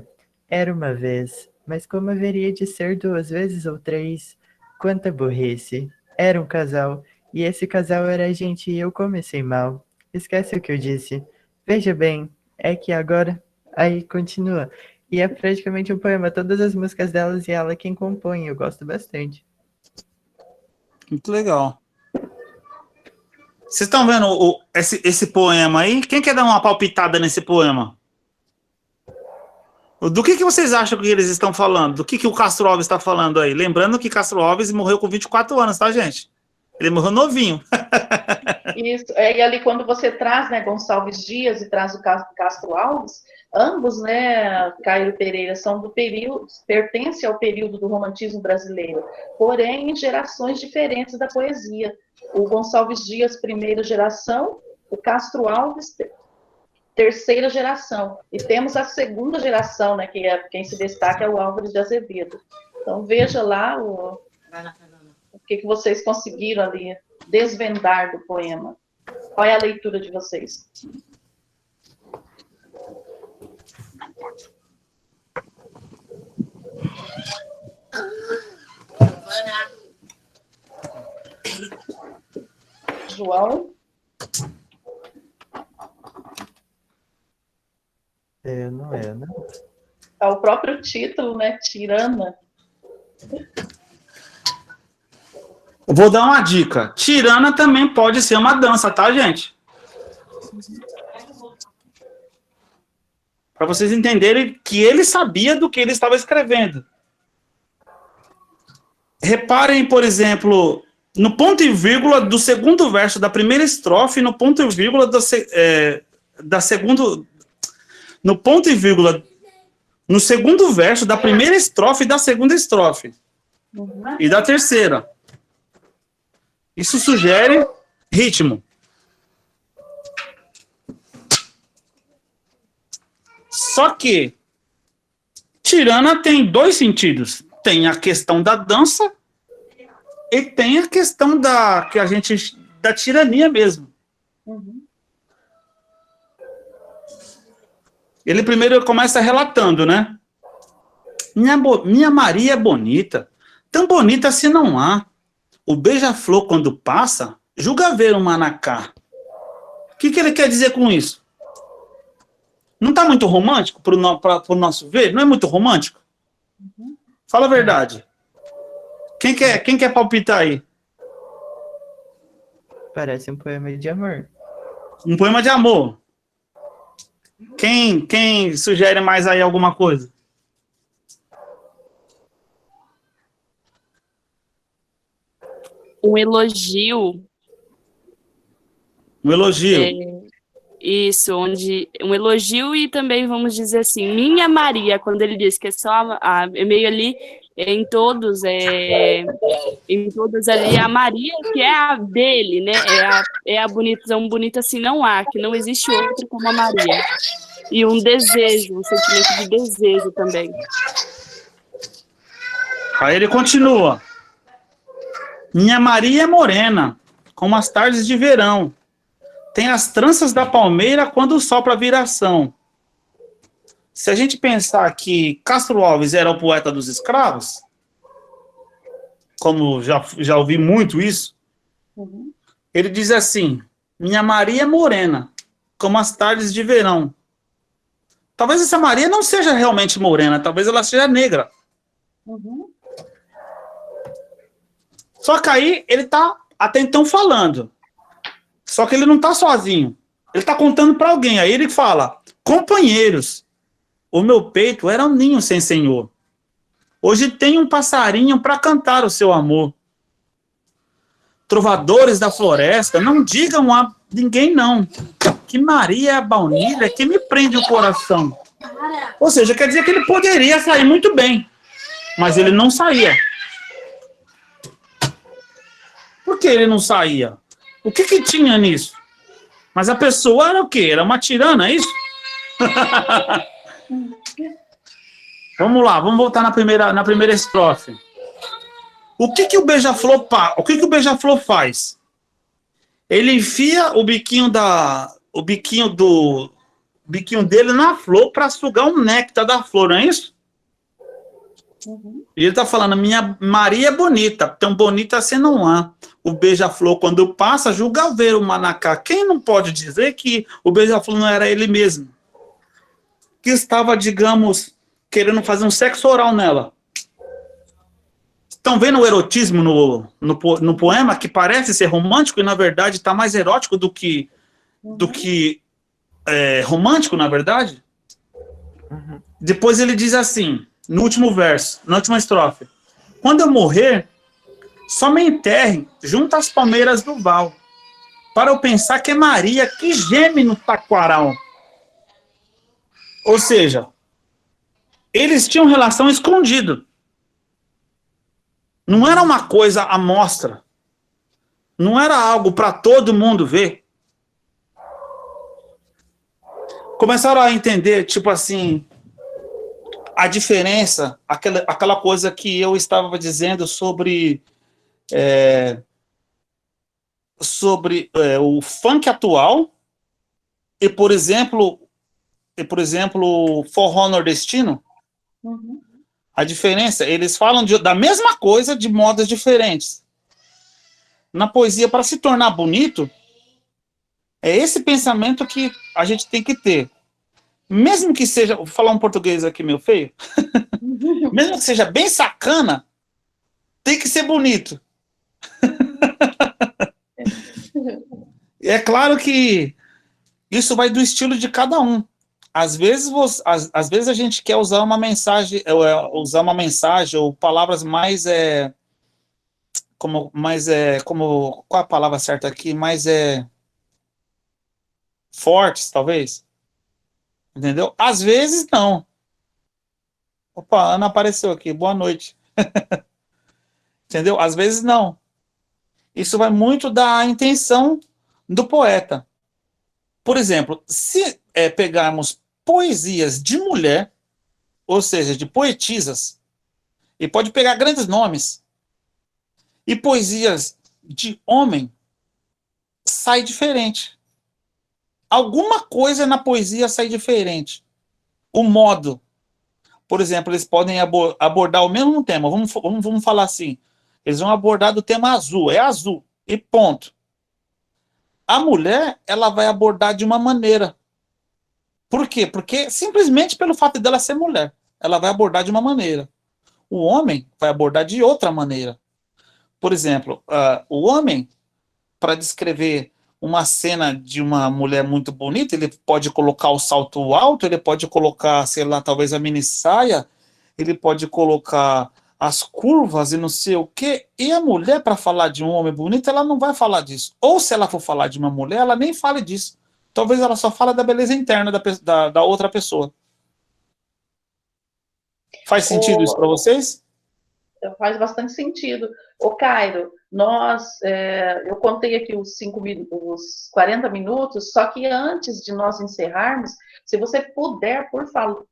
Era uma vez, mas como haveria de ser duas vezes ou três? Quanta burrice. Era um casal, e esse casal era a gente e eu comecei mal. Esquece o que eu disse. Veja bem, é que agora... Aí continua. E é praticamente um poema, todas as músicas delas e ela quem compõe, eu gosto bastante. Muito legal. Vocês estão vendo esse poema aí? Quem quer dar uma palpitada nesse poema? Do que vocês acham que eles estão falando? Do que o Castro Alves está falando aí? Lembrando que Castro Alves morreu com 24 anos, tá, gente? Ele morreu novinho. Isso. E ali, quando você traz, né, Gonçalves Dias e traz o Castro Alves, ambos, né, Caio Pereira, são do período, pertence ao período do romantismo brasileiro, porém em gerações diferentes da poesia. O Gonçalves Dias, primeira geração, o Castro Alves, terceira geração. E temos a segunda geração, né, que é quem se destaca é o Álvares de Azevedo. Então, veja lá o que vocês conseguiram ali desvendar do poema. Qual é a leitura de vocês? João? Não é, né? É o próprio título, né? Tirana. Eu vou dar uma dica. Tirana também pode ser uma dança, tá, gente? Para vocês entenderem que ele sabia do que ele estava escrevendo. Reparem, por exemplo, no ponto e vírgula do segundo verso da primeira estrofe, no ponto e vírgula da segundo, no ponto e vírgula no segundo verso da primeira estrofe e da segunda estrofe e da terceira. Isso sugere ritmo. Só que tirana tem dois sentidos. Tem a questão da dança e tem a questão da tirania mesmo. Ele primeiro começa relatando, né? Minha Maria é bonita, tão bonita se não há. O beija-flor, quando passa, julga ver um manacá. O que ele quer dizer com isso? Não está muito romântico para o nosso ver? Não é muito romântico? Fala a verdade. Quem quer palpitar aí? Parece um poema de amor. Um poema de amor. Quem sugere mais aí alguma coisa? Um elogio. Um elogio. Isso, onde um elogio e também vamos dizer assim, minha Maria, quando ele diz que é só é meio ali em todas ali a Maria que é a dele, né? É a bonitão bonita assim não há, que não existe outra como a Maria. E um desejo, um sentimento de desejo também. Aí ele continua. Minha Maria é morena, como as tardes de verão. Tem as tranças da palmeira quando sopra a viração. Se a gente pensar que Castro Alves era o poeta dos escravos, como já ouvi muito isso, ele diz assim, minha Maria é morena, como as tardes de verão. Talvez essa Maria não seja realmente morena, talvez ela seja negra. Só que aí ele está até então falando. Só que ele não está sozinho. Ele está contando para alguém. Aí ele fala, companheiros, o meu peito era um ninho sem senhor. Hoje tem um passarinho para cantar o seu amor. Trovadores da floresta, não digam a ninguém não, que Maria é a baunilha que me prende o coração. Ou seja, quer dizer que ele poderia sair muito bem, mas ele não saía. Por que ele não saía? O que tinha nisso? Mas a pessoa era o quê? Era uma tirana, é isso? Vamos lá, vamos voltar na primeira estrofe. O que o beija-flor faz? Ele enfia o biquinho dele na flor para sugar o néctar da flor, não é isso? E ele está falando, minha Maria é bonita, tão bonita assim não há. O beija-flor, quando passa, julga ver o manacá. Quem não pode dizer que o beija-flor não era ele mesmo? Que estava, digamos, querendo fazer um sexo oral nela. Estão vendo o erotismo no poema, que parece ser romântico e, na verdade, está mais erótico do que romântico, na verdade? Depois ele diz assim, no último verso, na última estrofe. Quando eu morrer, só me enterrem junto às palmeiras do val, para eu pensar que é Maria que geme no taquaral. Ou seja, eles tinham relação escondida. Não era uma coisa à mostra. Não era algo para todo mundo ver. Começaram a entender, tipo assim, a diferença, aquela coisa que eu estava dizendo sobre o funk atual e, por exemplo, o forró nordestino. A diferença, eles falam da mesma coisa de modos diferentes. Na poesia, para se tornar bonito, é esse pensamento que a gente tem que ter. Mesmo que seja, vou falar um português aqui meio feio, mesmo que seja bem sacana, tem que ser bonito. É claro que isso vai do estilo de cada um. Às vezes a gente quer usar uma mensagem ou palavras mais qual a palavra certa aqui? Mais fortes, talvez. Entendeu? Às vezes não. Opa, a Ana apareceu aqui. Boa noite. Entendeu? Às vezes não. Isso vai muito da intenção do poeta. Por exemplo, se pegarmos poesias de mulher, ou seja, de poetisas, e pode pegar grandes nomes, e poesias de homem, sai diferente. Alguma coisa na poesia sai diferente. O modo. Por exemplo, eles podem abordar o mesmo tema. Vamos falar assim. Eles vão abordar do tema azul. É azul. E ponto. A mulher, ela vai abordar de uma maneira. Por quê? Porque simplesmente pelo fato dela ser mulher, ela vai abordar de uma maneira. O homem vai abordar de outra maneira. Por exemplo, o homem, para descrever uma cena de uma mulher muito bonita, ele pode colocar o salto alto, ele pode colocar, sei lá, talvez a mini saia, ele pode colocar as curvas e não sei o quê. E a mulher, para falar de um homem bonito, ela não vai falar disso. Ou se ela for falar de uma mulher, ela nem fala disso. talvez ela só fala da beleza interna da outra pessoa. Faz sentido isso para vocês? Faz bastante sentido. Ô, Cairo, eu contei aqui os 40 minutos, só que antes de nós encerrarmos, se você puder, por favor,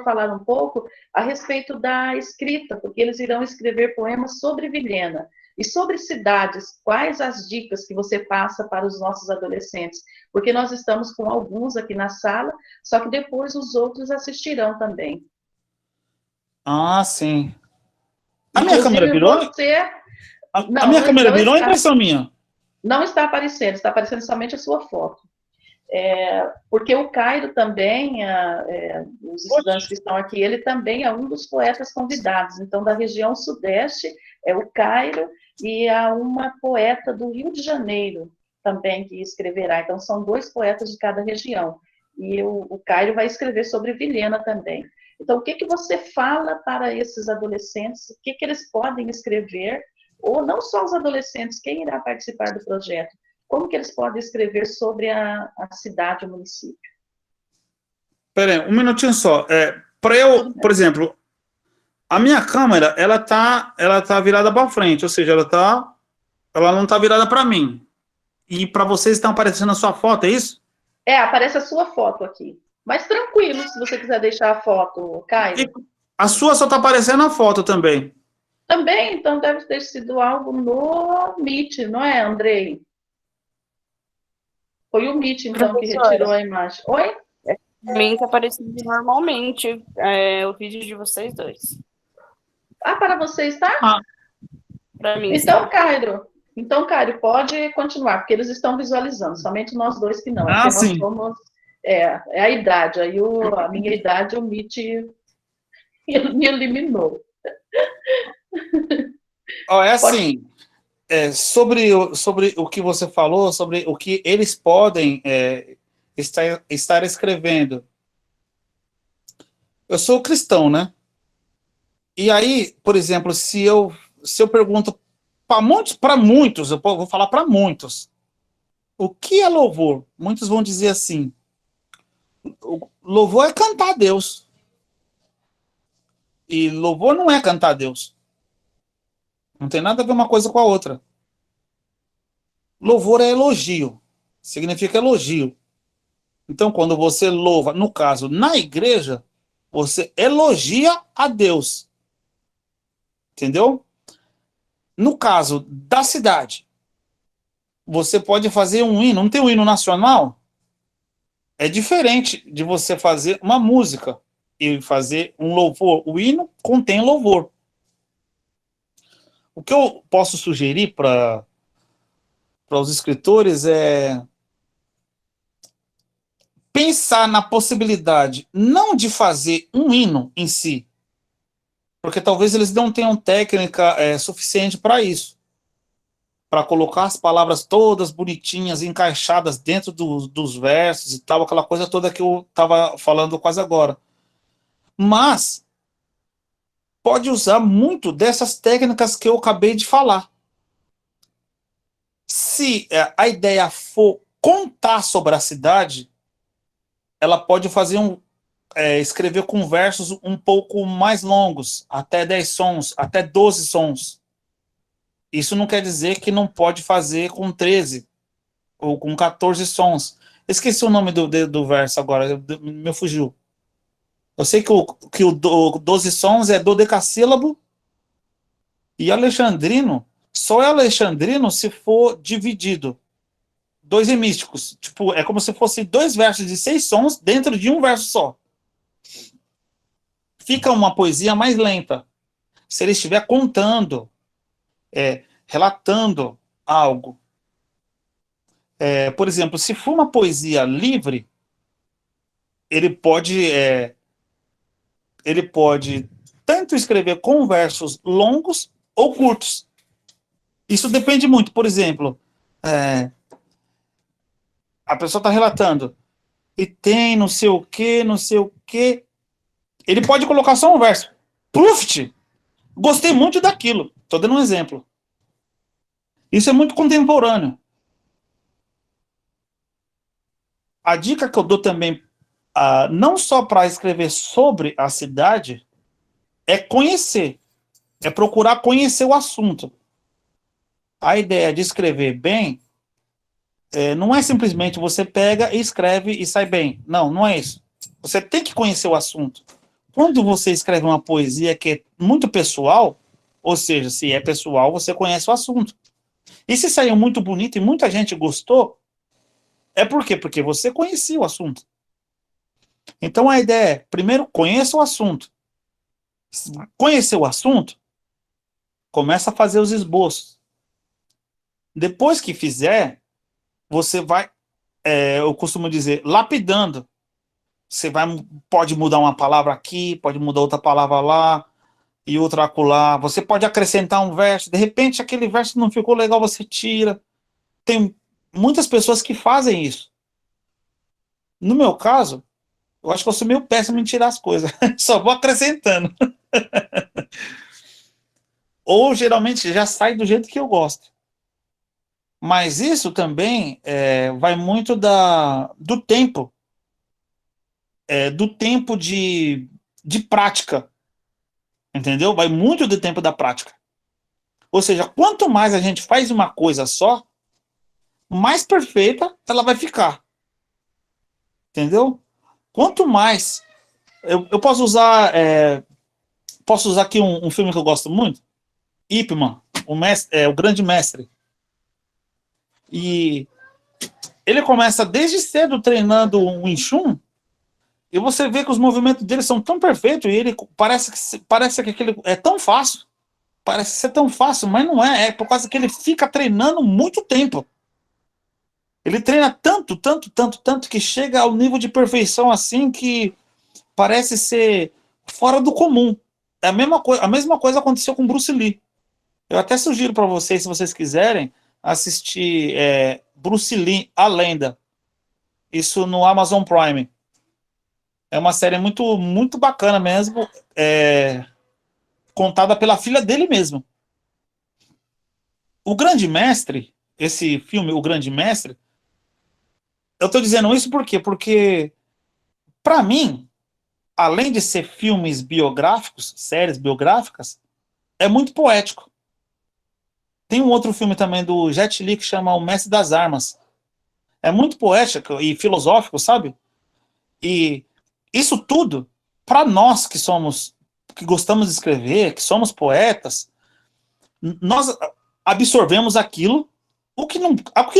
falar um pouco a respeito da escrita, porque eles irão escrever poemas sobre Vilhena. E sobre cidades, quais as dicas que você passa para os nossos adolescentes? Porque nós estamos com alguns aqui na sala, só que depois os outros assistirão também. Ah, sim. A minha Inclusive, câmera virou? A minha câmera virou ou impressão minha? Não está aparecendo somente a sua foto. Porque o Cairo também, os estudantes que estão aqui, ele também é um dos poetas convidados. Então, da região sudeste, é o Cairo, e há uma poeta do Rio de Janeiro também que escreverá. Então, são 2 poetas de cada região. E o Cairo vai escrever sobre Vilhena também. Então, o que você fala para esses adolescentes? O que eles podem escrever? Ou não só os adolescentes, quem irá participar do projeto? Como que eles podem escrever sobre a cidade, o município? Peraí, um minutinho só. Para eu, por exemplo, a minha câmera, ela tá virada para frente, ou seja, ela não tá virada para mim. E para vocês estão aparecendo a sua foto, é isso? Aparece a sua foto aqui. Mas tranquilo, se você quiser deixar a foto, Caio. E a sua só tá aparecendo a foto também. Também, então deve ter sido algo no Meet, não é, Andrei? Foi o Meet, então, que retirou a imagem. Oi? Pra mim tá aparecendo normalmente o vídeo de vocês dois. Para você está? Pra mim então, está. Cairo, pode continuar, porque eles estão visualizando, somente nós 2 que não. Ah, sim. Nós somos, é a idade, aí a minha idade, o Meet me eliminou. Assim, sobre o que você falou, sobre o que eles podem estar escrevendo. Eu sou cristão, né? E aí, por exemplo, se eu pergunto para muitos, eu vou falar para muitos, o que é louvor? Muitos vão dizer assim, louvor é cantar a Deus. E louvor não é cantar a Deus. Não tem nada a ver uma coisa com a outra. Louvor é elogio. Significa elogio. Então, quando você louva, no caso, na igreja, você elogia a Deus. Entendeu? No caso da cidade, você pode fazer um hino. Não tem um hino nacional? É diferente de você fazer uma música e fazer um louvor. O hino contém louvor. O que eu posso sugerir para os escritores é pensar na possibilidade não de fazer um hino em si, porque talvez eles não tenham técnica suficiente para isso, para colocar as palavras todas bonitinhas, encaixadas dentro dos versos e tal, aquela coisa toda que eu estava falando quase agora. Mas pode usar muito dessas técnicas que eu acabei de falar. Se a ideia for contar sobre a cidade, ela pode fazer escrever com versos um pouco mais longos, até 10 sons, até 12 sons. Isso não quer dizer que não pode fazer com 13 ou com 14 sons. Esqueci o nome do verso agora, me fugiu. Eu sei que o 12 sons é dodecassílabo e alexandrino, só é alexandrino se for dividido. 2 hemísticos. Tipo, é como se fosse 2 versos de 6 sons dentro de um verso só. Fica uma poesia mais lenta. Se ele estiver contando, relatando algo. Por exemplo, se for uma poesia livre, ele pode tanto escrever com versos longos ou curtos. Isso depende muito. Por exemplo, a pessoa está relatando e tem não sei o que, não sei o que. Ele pode colocar só um verso. Pluft! Gostei muito daquilo. Estou dando um exemplo. Isso é muito contemporâneo. a dica que eu dou também, não só para escrever sobre a cidade, é conhecer, é procurar conhecer o assunto. A ideia de escrever bem não é simplesmente você pega e escreve e sai bem. Não, não é isso. Você tem que conhecer o assunto. Quando você escreve uma poesia que é muito pessoal, ou seja, se é pessoal, você conhece o assunto. E se saiu muito bonito e muita gente gostou, é por quê? Porque você conhecia o assunto. Então a ideia é, primeiro, conheça o assunto. Conhecer o assunto, começa a fazer os esboços. Depois que fizer, você vai, eu costumo dizer, lapidando. Você pode mudar uma palavra aqui, pode mudar outra palavra lá, e outra acolá. Você pode acrescentar um verso, de repente aquele verso não ficou legal, você tira. Tem muitas pessoas que fazem isso. No meu caso, eu acho que eu sou meio péssimo em tirar as coisas. Só vou acrescentando. Ou geralmente já sai do jeito que eu gosto. Mas isso também vai muito do tempo. Do tempo de prática. Entendeu? Vai muito do tempo da prática. Ou seja, quanto mais a gente faz uma coisa só, mais perfeita ela vai ficar. Entendeu? Quanto mais... Eu posso usar aqui um filme que eu gosto muito, Ip Man, o Grande Mestre. E ele começa desde cedo treinando o Wing Chun, e você vê que os movimentos dele são tão perfeitos, e ele parece que aquele é tão fácil, parece ser tão fácil, mas não é por causa que ele fica treinando muito tempo. Ele treina tanto, que chega ao nível de perfeição assim que parece ser fora do comum. A mesma coisa aconteceu com Bruce Lee. Eu até sugiro para vocês, se vocês quiserem, assistir Bruce Lee, A Lenda. Isso no Amazon Prime. É uma série muito, muito bacana mesmo, contada pela filha dele mesmo. O Grande Mestre, esse filme, O Grande Mestre, eu estou dizendo isso por quê? Porque, para mim, além de ser filmes biográficos, séries biográficas, é muito poético. Tem um outro filme também do Jet Li que chama O Mestre das Armas. É muito poético e filosófico, sabe? E isso tudo, para nós que gostamos de escrever, que somos poetas, nós absorvemos aquilo. O que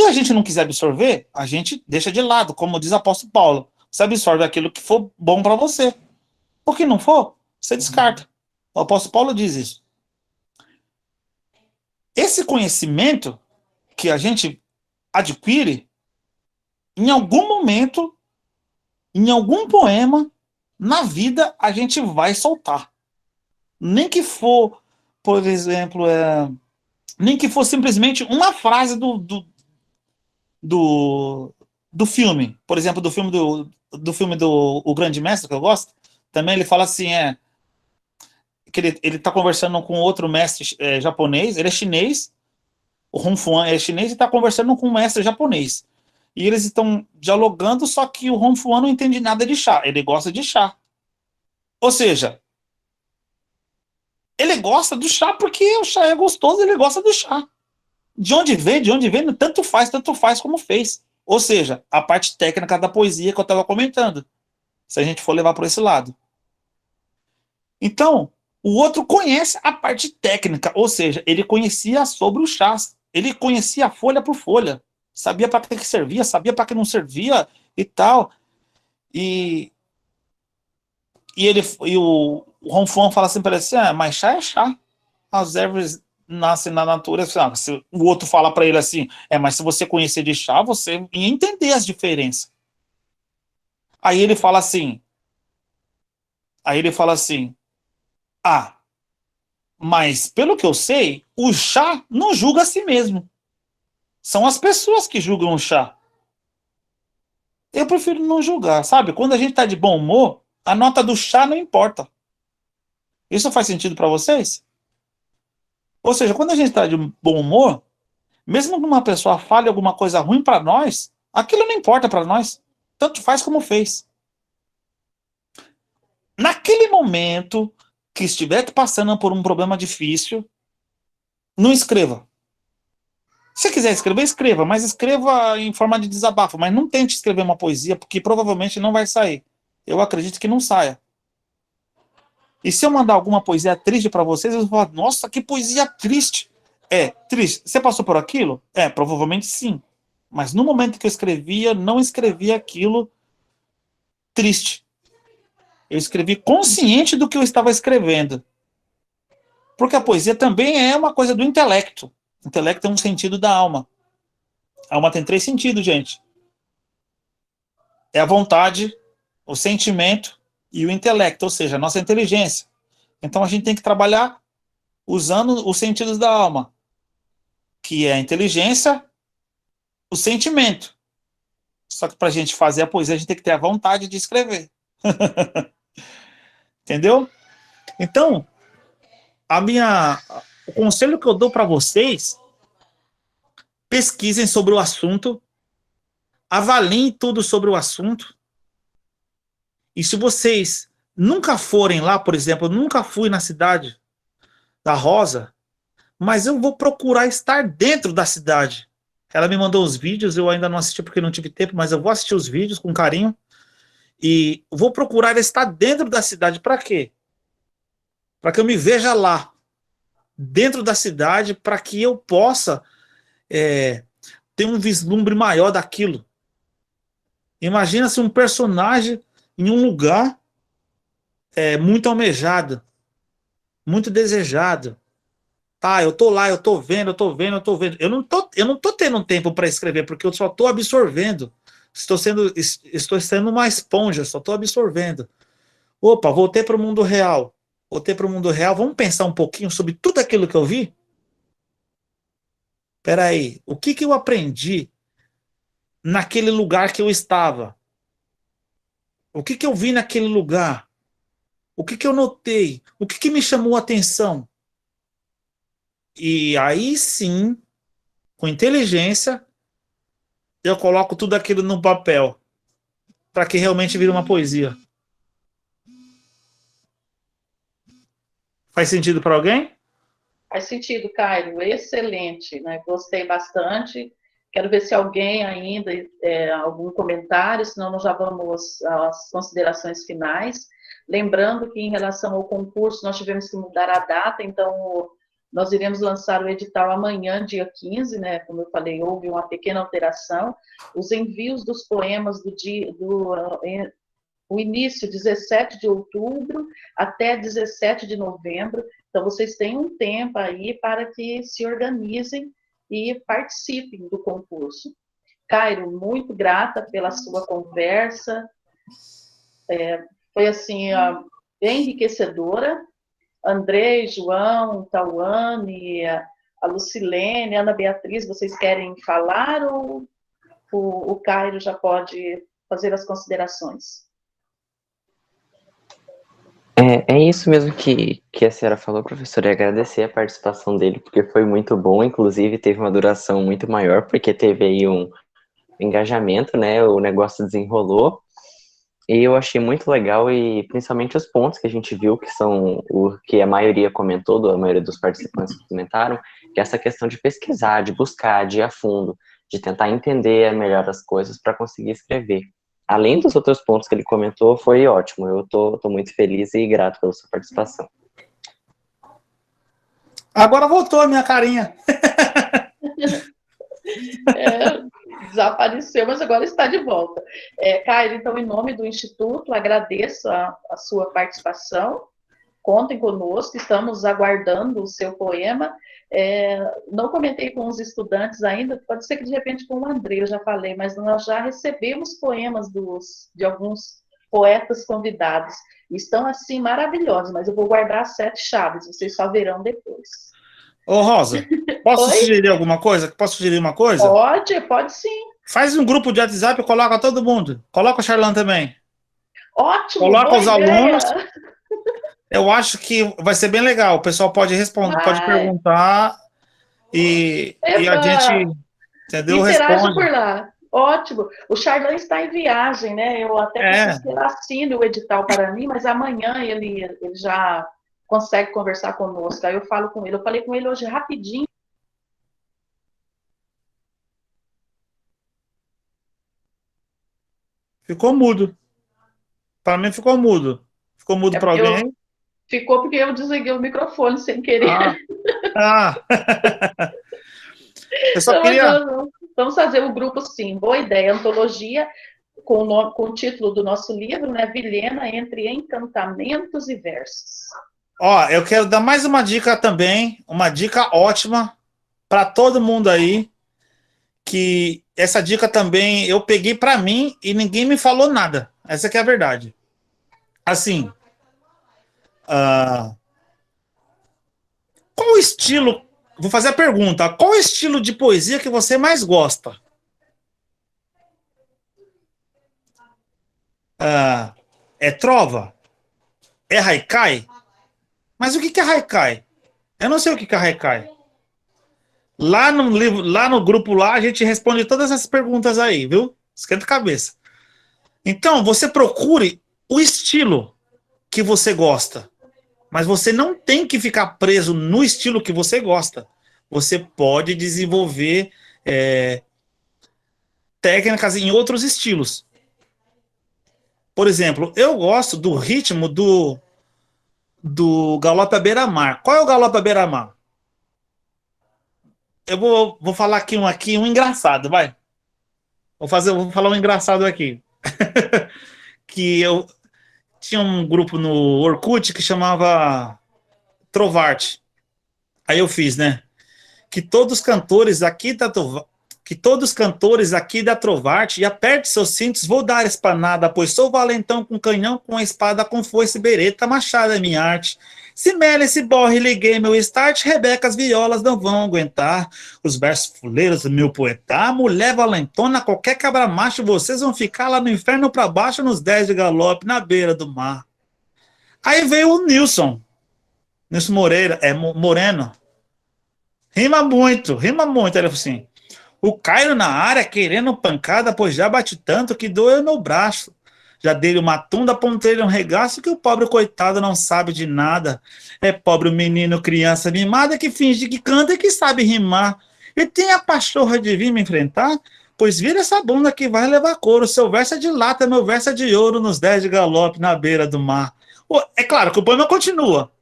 a gente não quiser absorver, a gente deixa de lado, como diz o apóstolo Paulo. Você absorve aquilo que for bom para você. O que não for, você descarta. O apóstolo Paulo diz isso. Esse conhecimento que a gente adquire, em algum momento, em algum poema, na vida, a gente vai soltar. Nem que for, por exemplo, nem que for simplesmente uma frase do filme. Por exemplo, do filme do O Grande Mestre, que eu gosto, também ele fala assim, que ele tá conversando com outro mestre japonês, ele é chinês, o Hong Fuan é chinês e está conversando com um mestre japonês. E eles estão dialogando, só que o Hong Fuan não entende nada de chá, ele gosta de chá. Ou seja, ele gosta do chá porque o chá é gostoso, ele gosta do chá. De onde vem, tanto faz como fez. Ou seja, a parte técnica da poesia que eu estava comentando, se a gente for levar por esse lado. Então, o outro conhece a parte técnica, ou seja, ele conhecia sobre o chá, ele conhecia folha por folha, sabia para que servia, sabia para que não servia e tal. E o Hong Fuan fala assim para ele assim, mas chá é chá. As ervas nascem na natureza. Se o outro fala para ele assim, mas se você conhecer de chá, você ia entender as diferenças. Aí ele fala assim, mas pelo que eu sei, o chá não julga a si mesmo. São as pessoas que julgam o chá. Eu prefiro não julgar, sabe? Quando a gente tá de bom humor, a nota do chá não importa. Isso faz sentido para vocês? Ou seja, quando a gente tá de bom humor, mesmo que uma pessoa fale alguma coisa ruim para nós, aquilo não importa para nós. tanto faz como fez. Naquele momento que estiver passando por um problema difícil, não escreva. Se quiser escrever, escreva, mas escreva em forma de desabafo, mas não tente escrever uma poesia, porque provavelmente não vai sair. Eu acredito que não saia. E se eu mandar alguma poesia triste para vocês, eu vou falar, nossa, que poesia triste. É, triste. Você passou por aquilo? É, provavelmente sim. Mas no momento que eu escrevia, não escrevia aquilo triste. Eu escrevi consciente do que eu estava escrevendo. Porque a poesia também é uma coisa do intelecto. O intelecto é um sentido da alma. A alma tem 3 sentidos, gente. É a vontade, o sentimento e o intelecto, ou seja, a nossa inteligência. Então a gente tem que trabalhar usando os sentidos da alma, que é a inteligência, o sentimento. Só que para a gente fazer a poesia, a gente tem que ter a vontade de escrever. Entendeu? Então, o conselho que eu dou para vocês, pesquisem sobre o assunto, avaliem tudo sobre o assunto, e se vocês nunca forem lá, por exemplo, eu nunca fui na cidade da Rosa, mas eu vou procurar estar dentro da cidade. Ela me mandou os vídeos, eu ainda não assisti porque não tive tempo, mas eu vou assistir os vídeos com carinho, e vou procurar estar dentro da cidade. Para quê? Para que eu me veja lá, dentro da cidade, para que eu possa ter um vislumbre maior daquilo. Imagina-se um personagem em um lugar muito almejado, muito desejado. Tá, eu tô lá, eu tô vendo. Eu não tô tendo tempo para escrever, porque eu só tô absorvendo. Estou sendo uma esponja, só tô absorvendo. Opa, voltei para o mundo real. Vamos pensar um pouquinho sobre tudo aquilo que eu vi? Peraí, o que eu aprendi naquele lugar que eu estava? O que eu vi naquele lugar? O que eu notei? O que me chamou a atenção? E aí sim, com inteligência, eu coloco tudo aquilo no papel, para que realmente vire uma poesia. Faz sentido para alguém? Faz sentido, Caio. Excelente, né? Gostei bastante. Quero ver se alguém ainda, algum comentário, senão nós já vamos às considerações finais. Lembrando que, em relação ao concurso, nós tivemos que mudar a data, então nós iremos lançar o edital amanhã, dia 15, né? Como eu falei, houve uma pequena alteração. Os envios dos poemas o início 17 de outubro até 17 de novembro. Então, vocês têm um tempo aí para que se organizem e participem do concurso. Cairo, muito grata pela sua conversa. Foi, assim, bem enriquecedora. André, João, Tauane, a Lucilene, a Ana Beatriz, vocês querem falar ou o Cairo já pode fazer as considerações? É isso mesmo que a senhora falou, professora, e agradecer a participação dele, porque foi muito bom, inclusive teve uma duração muito maior, porque teve aí um engajamento, né, o negócio desenrolou, e eu achei muito legal, e principalmente os pontos que a gente viu, que são o que a maioria comentou, a maioria dos participantes comentaram, que é essa questão de pesquisar, de buscar, de ir a fundo, de tentar entender melhor as coisas para conseguir escrever. Além dos outros pontos que ele comentou, foi ótimo. Eu tô muito feliz e grato pela sua participação. Agora voltou a minha carinha. Desapareceu, mas agora está de volta. Caio, então, em nome do Instituto, agradeço a sua participação. Contem conosco, estamos aguardando o seu poema. Não comentei com os estudantes ainda, pode ser que de repente com o André, eu já falei, mas nós já recebemos poemas de alguns poetas convidados. Estão, assim, maravilhosos, mas eu vou guardar as 7 chaves, vocês só verão depois. Ô, Rosa, posso sugerir alguma coisa? Posso sugerir uma coisa? Pode sim. Faz um grupo de WhatsApp e coloca todo mundo. Coloca o Charlan também. Ótimo, coloca os alunos. Ideia. Eu acho que vai ser bem legal. O pessoal pode responder, pode perguntar e a gente, entendeu? Interage Responde. por lá. Ótimo. O Charlan está em viagem, né? Eu até preciso que ele assine o edital para mim, mas amanhã ele já consegue conversar conosco. Aí eu falo com ele. Eu falei com ele hoje rapidinho. Ficou mudo. Para mim ficou mudo. Ficou mudo para alguém? Ficou porque eu desliguei o microfone sem querer. Eu só queria... Vamos fazer o grupo, sim. Boa ideia. Antologia, com o título do nosso livro, né? Vilhena entre encantamentos e versos. Ó, eu quero dar mais uma dica também, uma dica ótima para todo mundo aí, que essa dica também eu peguei para mim e ninguém me falou nada. Essa que é a verdade. Assim, qual o estilo... Vou fazer a pergunta. Qual o estilo de poesia que você mais gosta? É trova? É haikai? Mas o que é haikai? Eu não sei o que é haikai. Lá no livro, lá no grupo lá, a gente responde todas essas perguntas aí, viu? Esquenta a cabeça. Então, você procure o estilo que você gosta. Mas você não tem que ficar preso no estilo que você gosta. Você pode desenvolver técnicas em outros estilos. Por exemplo, eu gosto do ritmo do galope à beira-mar. Qual é o galope à beira-mar? Eu vou falar aqui um engraçado, vai. Vou falar um engraçado aqui. Que eu tinha um grupo no Orkut que chamava Trovarte. Aí eu fiz, né? Que todos os cantores aqui da Trovarte e aperte seus cintos, vou dar espanada, pois sou valentão com canhão, com espada, com foice, bereta, machado é minha arte. Se mele, se borre, liguei meu start, Rebeca, as violas não vão aguentar. Os versos fuleiros do meu poeta, mulher valentona, qualquer cabra macho, vocês vão ficar lá no inferno pra baixo, nos 10 de galope, na beira do mar. Aí veio o Nilson Moreira, Moreno. Rima muito. Ele falou assim: o Cairo na área querendo pancada, pois já bate tanto que doeu no braço. Já dei uma tunda, apontei um regaço que o pobre coitado não sabe de nada. É pobre menino, criança mimada que finge que canta e que sabe rimar. E tem a pachorra de vir me enfrentar? Pois vira essa bunda que vai levar couro. Seu verso é de lata, meu verso é de ouro, nos 10 de galope na beira do mar. É claro que o poema continua.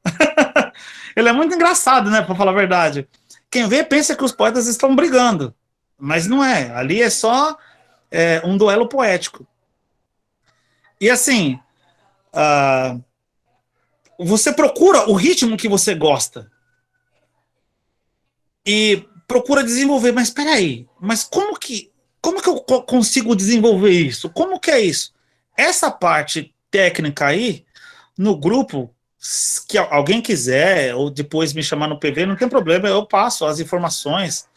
Ele é muito engraçado, né, para falar a verdade. Quem vê pensa que os poetas estão brigando, mas não é. Ali é só um duelo poético. E assim, você procura o ritmo que você gosta e procura desenvolver. Mas espera aí, mas como que eu consigo desenvolver isso? Como que é isso? Essa parte técnica aí, no grupo, que alguém quiser, ou depois me chamar no PV, não tem problema, eu passo as informações,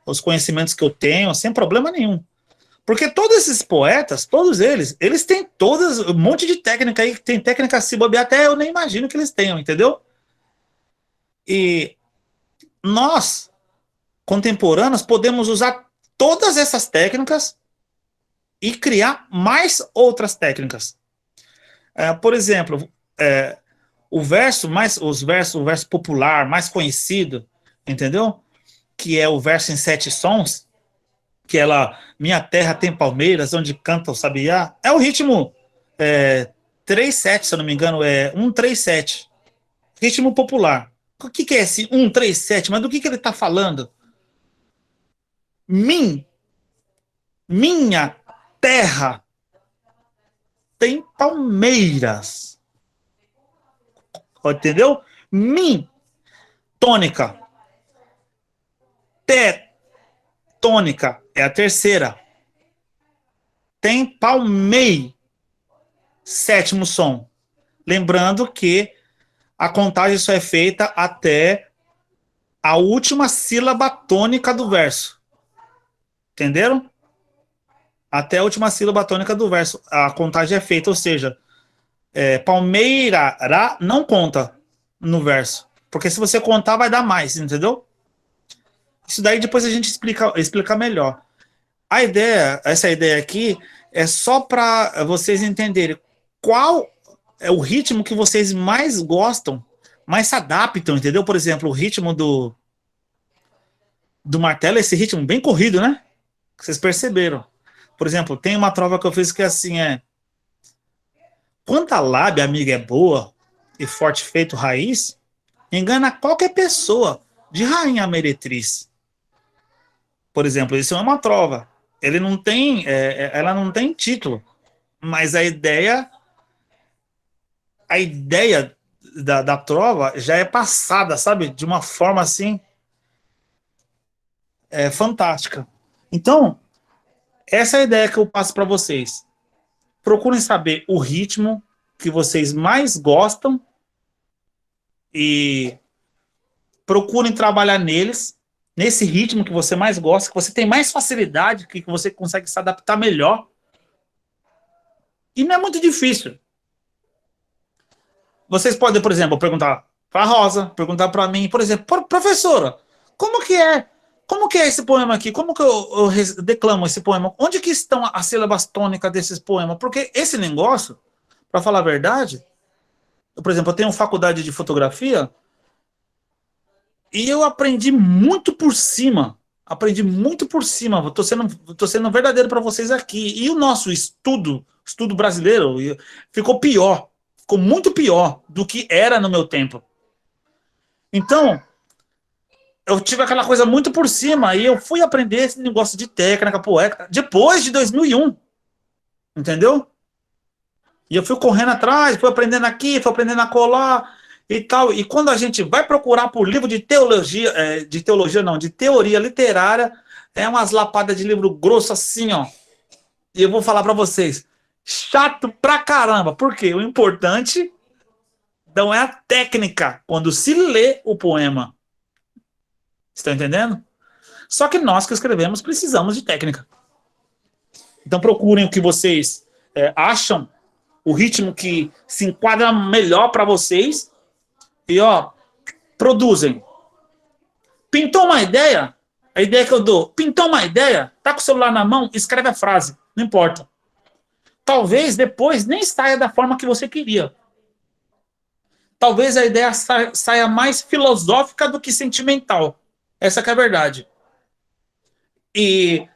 os conhecimentos que eu tenho, sem problema nenhum. Porque todos esses poetas, todos eles têm um monte de técnica aí, tem técnica se bobear, até eu nem imagino que eles tenham, entendeu? E nós, contemporâneos, podemos usar todas essas técnicas e criar mais outras técnicas. Por exemplo, o verso popular, mais conhecido, entendeu? Que é o verso em 7 sons, que é lá, minha terra tem palmeiras, onde canta o sabiá, é o ritmo 3/7, se eu não me engano, é 1/3/7, ritmo popular. O que é esse 1/3/7? Mas do que ele está falando? Minha terra tem palmeiras. Entendeu? Tônica. Tônica é a terceira. Tem palmei, 7º som. Lembrando que a contagem só é feita até a última sílaba tônica do verso. Entenderam? Até a última sílaba tônica do verso. A contagem é feita, ou seja, palmeira não conta no verso. Porque se você contar, vai dar mais, entendeu? Isso daí depois a gente explica melhor. essa ideia aqui é só para vocês entenderem qual é o ritmo que vocês mais gostam, mais se adaptam, entendeu? Por exemplo, o ritmo do martelo é esse ritmo bem corrido, né? Que vocês perceberam. Por exemplo, tem uma trova que eu fiz que é assim, quando a lábia, amiga, é boa e forte feito raiz, engana qualquer pessoa, de rainha meretriz. Por exemplo, isso é uma trova. Ele não tem, ela não tem título, mas a ideia da trova já é passada, sabe? De uma forma assim, fantástica. Então, essa é a ideia que eu passo para vocês. Procurem saber o ritmo que vocês mais gostam e procurem trabalhar nesse ritmo que você mais gosta, que você tem mais facilidade, que você consegue se adaptar melhor. E não é muito difícil. Vocês podem, por exemplo, perguntar para a Rosa, perguntar para mim, por exemplo, professora, como que é esse poema aqui? Como que eu declamo esse poema? Onde que estão as sílabas tônicas desses poemas? Porque esse negócio, para falar a verdade, por exemplo, eu tenho faculdade de fotografia e eu aprendi muito por cima. Tô sendo verdadeiro para vocês aqui. E o nosso estudo brasileiro, ficou muito pior do que era no meu tempo. Então, eu tive aquela coisa muito por cima e eu fui aprender esse negócio de técnica poética depois de 2001, entendeu? E eu fui correndo atrás, fui aprendendo aqui, fui aprendendo a colar e tal. E quando a gente vai procurar por livro de de teoria literária, é umas lapadas de livro grosso assim, ó. E eu vou falar para vocês, chato pra caramba. Por quê? O importante não é a técnica quando se lê o poema. Estão entendendo? Só que nós que escrevemos precisamos de técnica. Então procurem o que vocês acham, o ritmo que se enquadra melhor para vocês e, produzem. Pintou uma ideia? A ideia que eu dou. Pintou uma ideia? Tá com o celular na mão? Escreve a frase. Não importa. Talvez depois nem saia da forma que você queria. Talvez a ideia saia mais filosófica do que sentimental. Essa que é a verdade. E,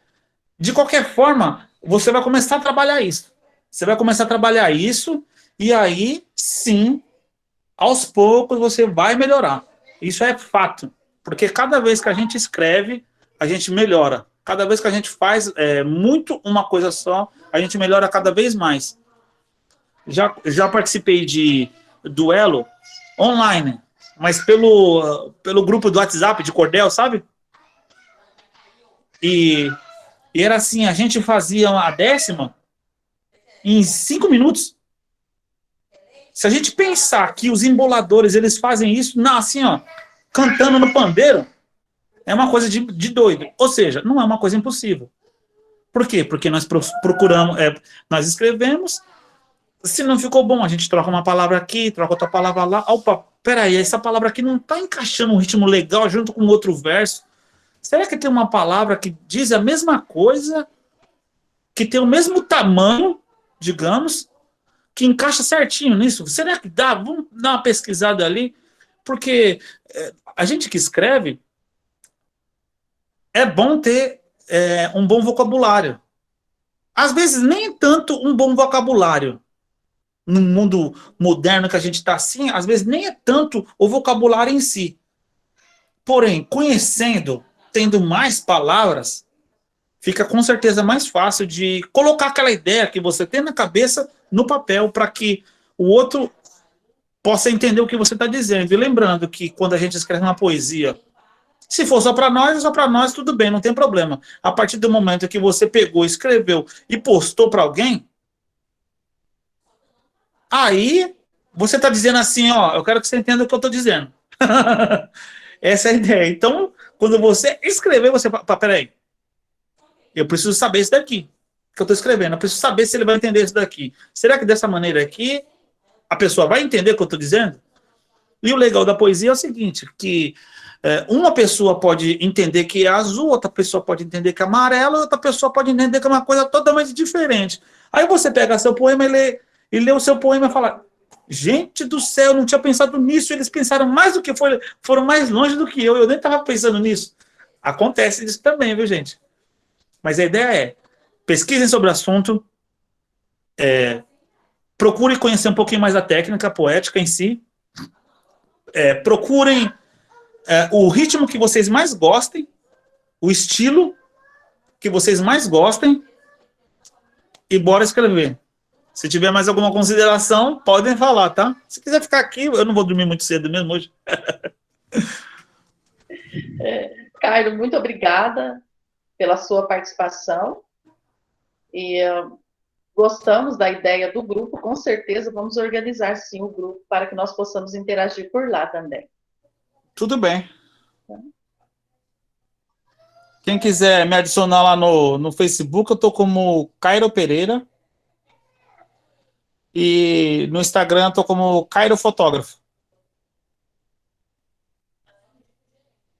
de qualquer forma, você vai começar a trabalhar isso. E aí, sim, aos poucos você vai melhorar. Isso é fato. Porque cada vez que a gente escreve, a gente melhora. Cada vez que a gente faz muito uma coisa só, a gente melhora cada vez mais. Já participei de duelo online, mas pelo grupo do WhatsApp de cordel, sabe? E era assim, a gente fazia a 10ª em 5 minutos. Se a gente pensar que os emboladores, eles fazem isso, assim, ó, cantando no pandeiro, é uma coisa de doido. Ou seja, não é uma coisa impossível. Por quê? Porque nós procuramos, nós escrevemos, se não ficou bom, a gente troca uma palavra aqui, troca outra palavra lá. Opa, peraí, essa palavra aqui não está encaixando um ritmo legal junto com outro verso. Será que tem uma palavra que diz a mesma coisa, que tem o mesmo tamanho, digamos, que encaixa certinho nisso? Será que dá? Vamos dar uma pesquisada ali, porque a gente que escreve, é bom ter um bom vocabulário. Às vezes, nem tanto um bom vocabulário. No mundo moderno que a gente está assim, às vezes nem é tanto o vocabulário em si. Porém, conhecendo, tendo mais palavras, fica com certeza mais fácil de colocar aquela ideia que você tem na cabeça no papel para que o outro possa entender o que você está dizendo. E lembrando que quando a gente escreve uma poesia, se for só para nós, tudo bem, não tem problema. A partir do momento que você pegou, escreveu e postou para alguém, aí você está dizendo assim, ó, eu quero que você entenda o que eu estou dizendo. Essa é a ideia. Então, quando você escrever, você fala, peraí, eu preciso saber isso daqui que eu estou escrevendo. Eu preciso saber se ele vai entender isso daqui. Será que dessa maneira aqui a pessoa vai entender o que eu estou dizendo? E o legal da poesia é o seguinte, que uma pessoa pode entender que é azul, outra pessoa pode entender que é amarelo, outra pessoa pode entender que é uma coisa totalmente diferente. Aí você pega seu poema e lê o seu poema e fala, gente do céu, eu não tinha pensado nisso, eles pensaram mais do que foram mais longe do que eu nem estava pensando nisso. Acontece isso também, viu, gente? Mas a ideia é, pesquisem sobre o assunto, procurem conhecer um pouquinho mais a técnica poética em si, procurem o ritmo que vocês mais gostem, o estilo que vocês mais gostem, e bora escrever. Se tiver mais alguma consideração, podem falar, tá? Se quiser ficar aqui, eu não vou dormir muito cedo mesmo hoje. Cairo, muito obrigada pela sua participação. E gostamos da ideia do grupo, com certeza vamos organizar sim o grupo para que nós possamos interagir por lá também. Tudo bem. Quem quiser me adicionar lá no Facebook, eu tô como Cairo Pereira. E no Instagram eu tô como Cairo Fotógrafo.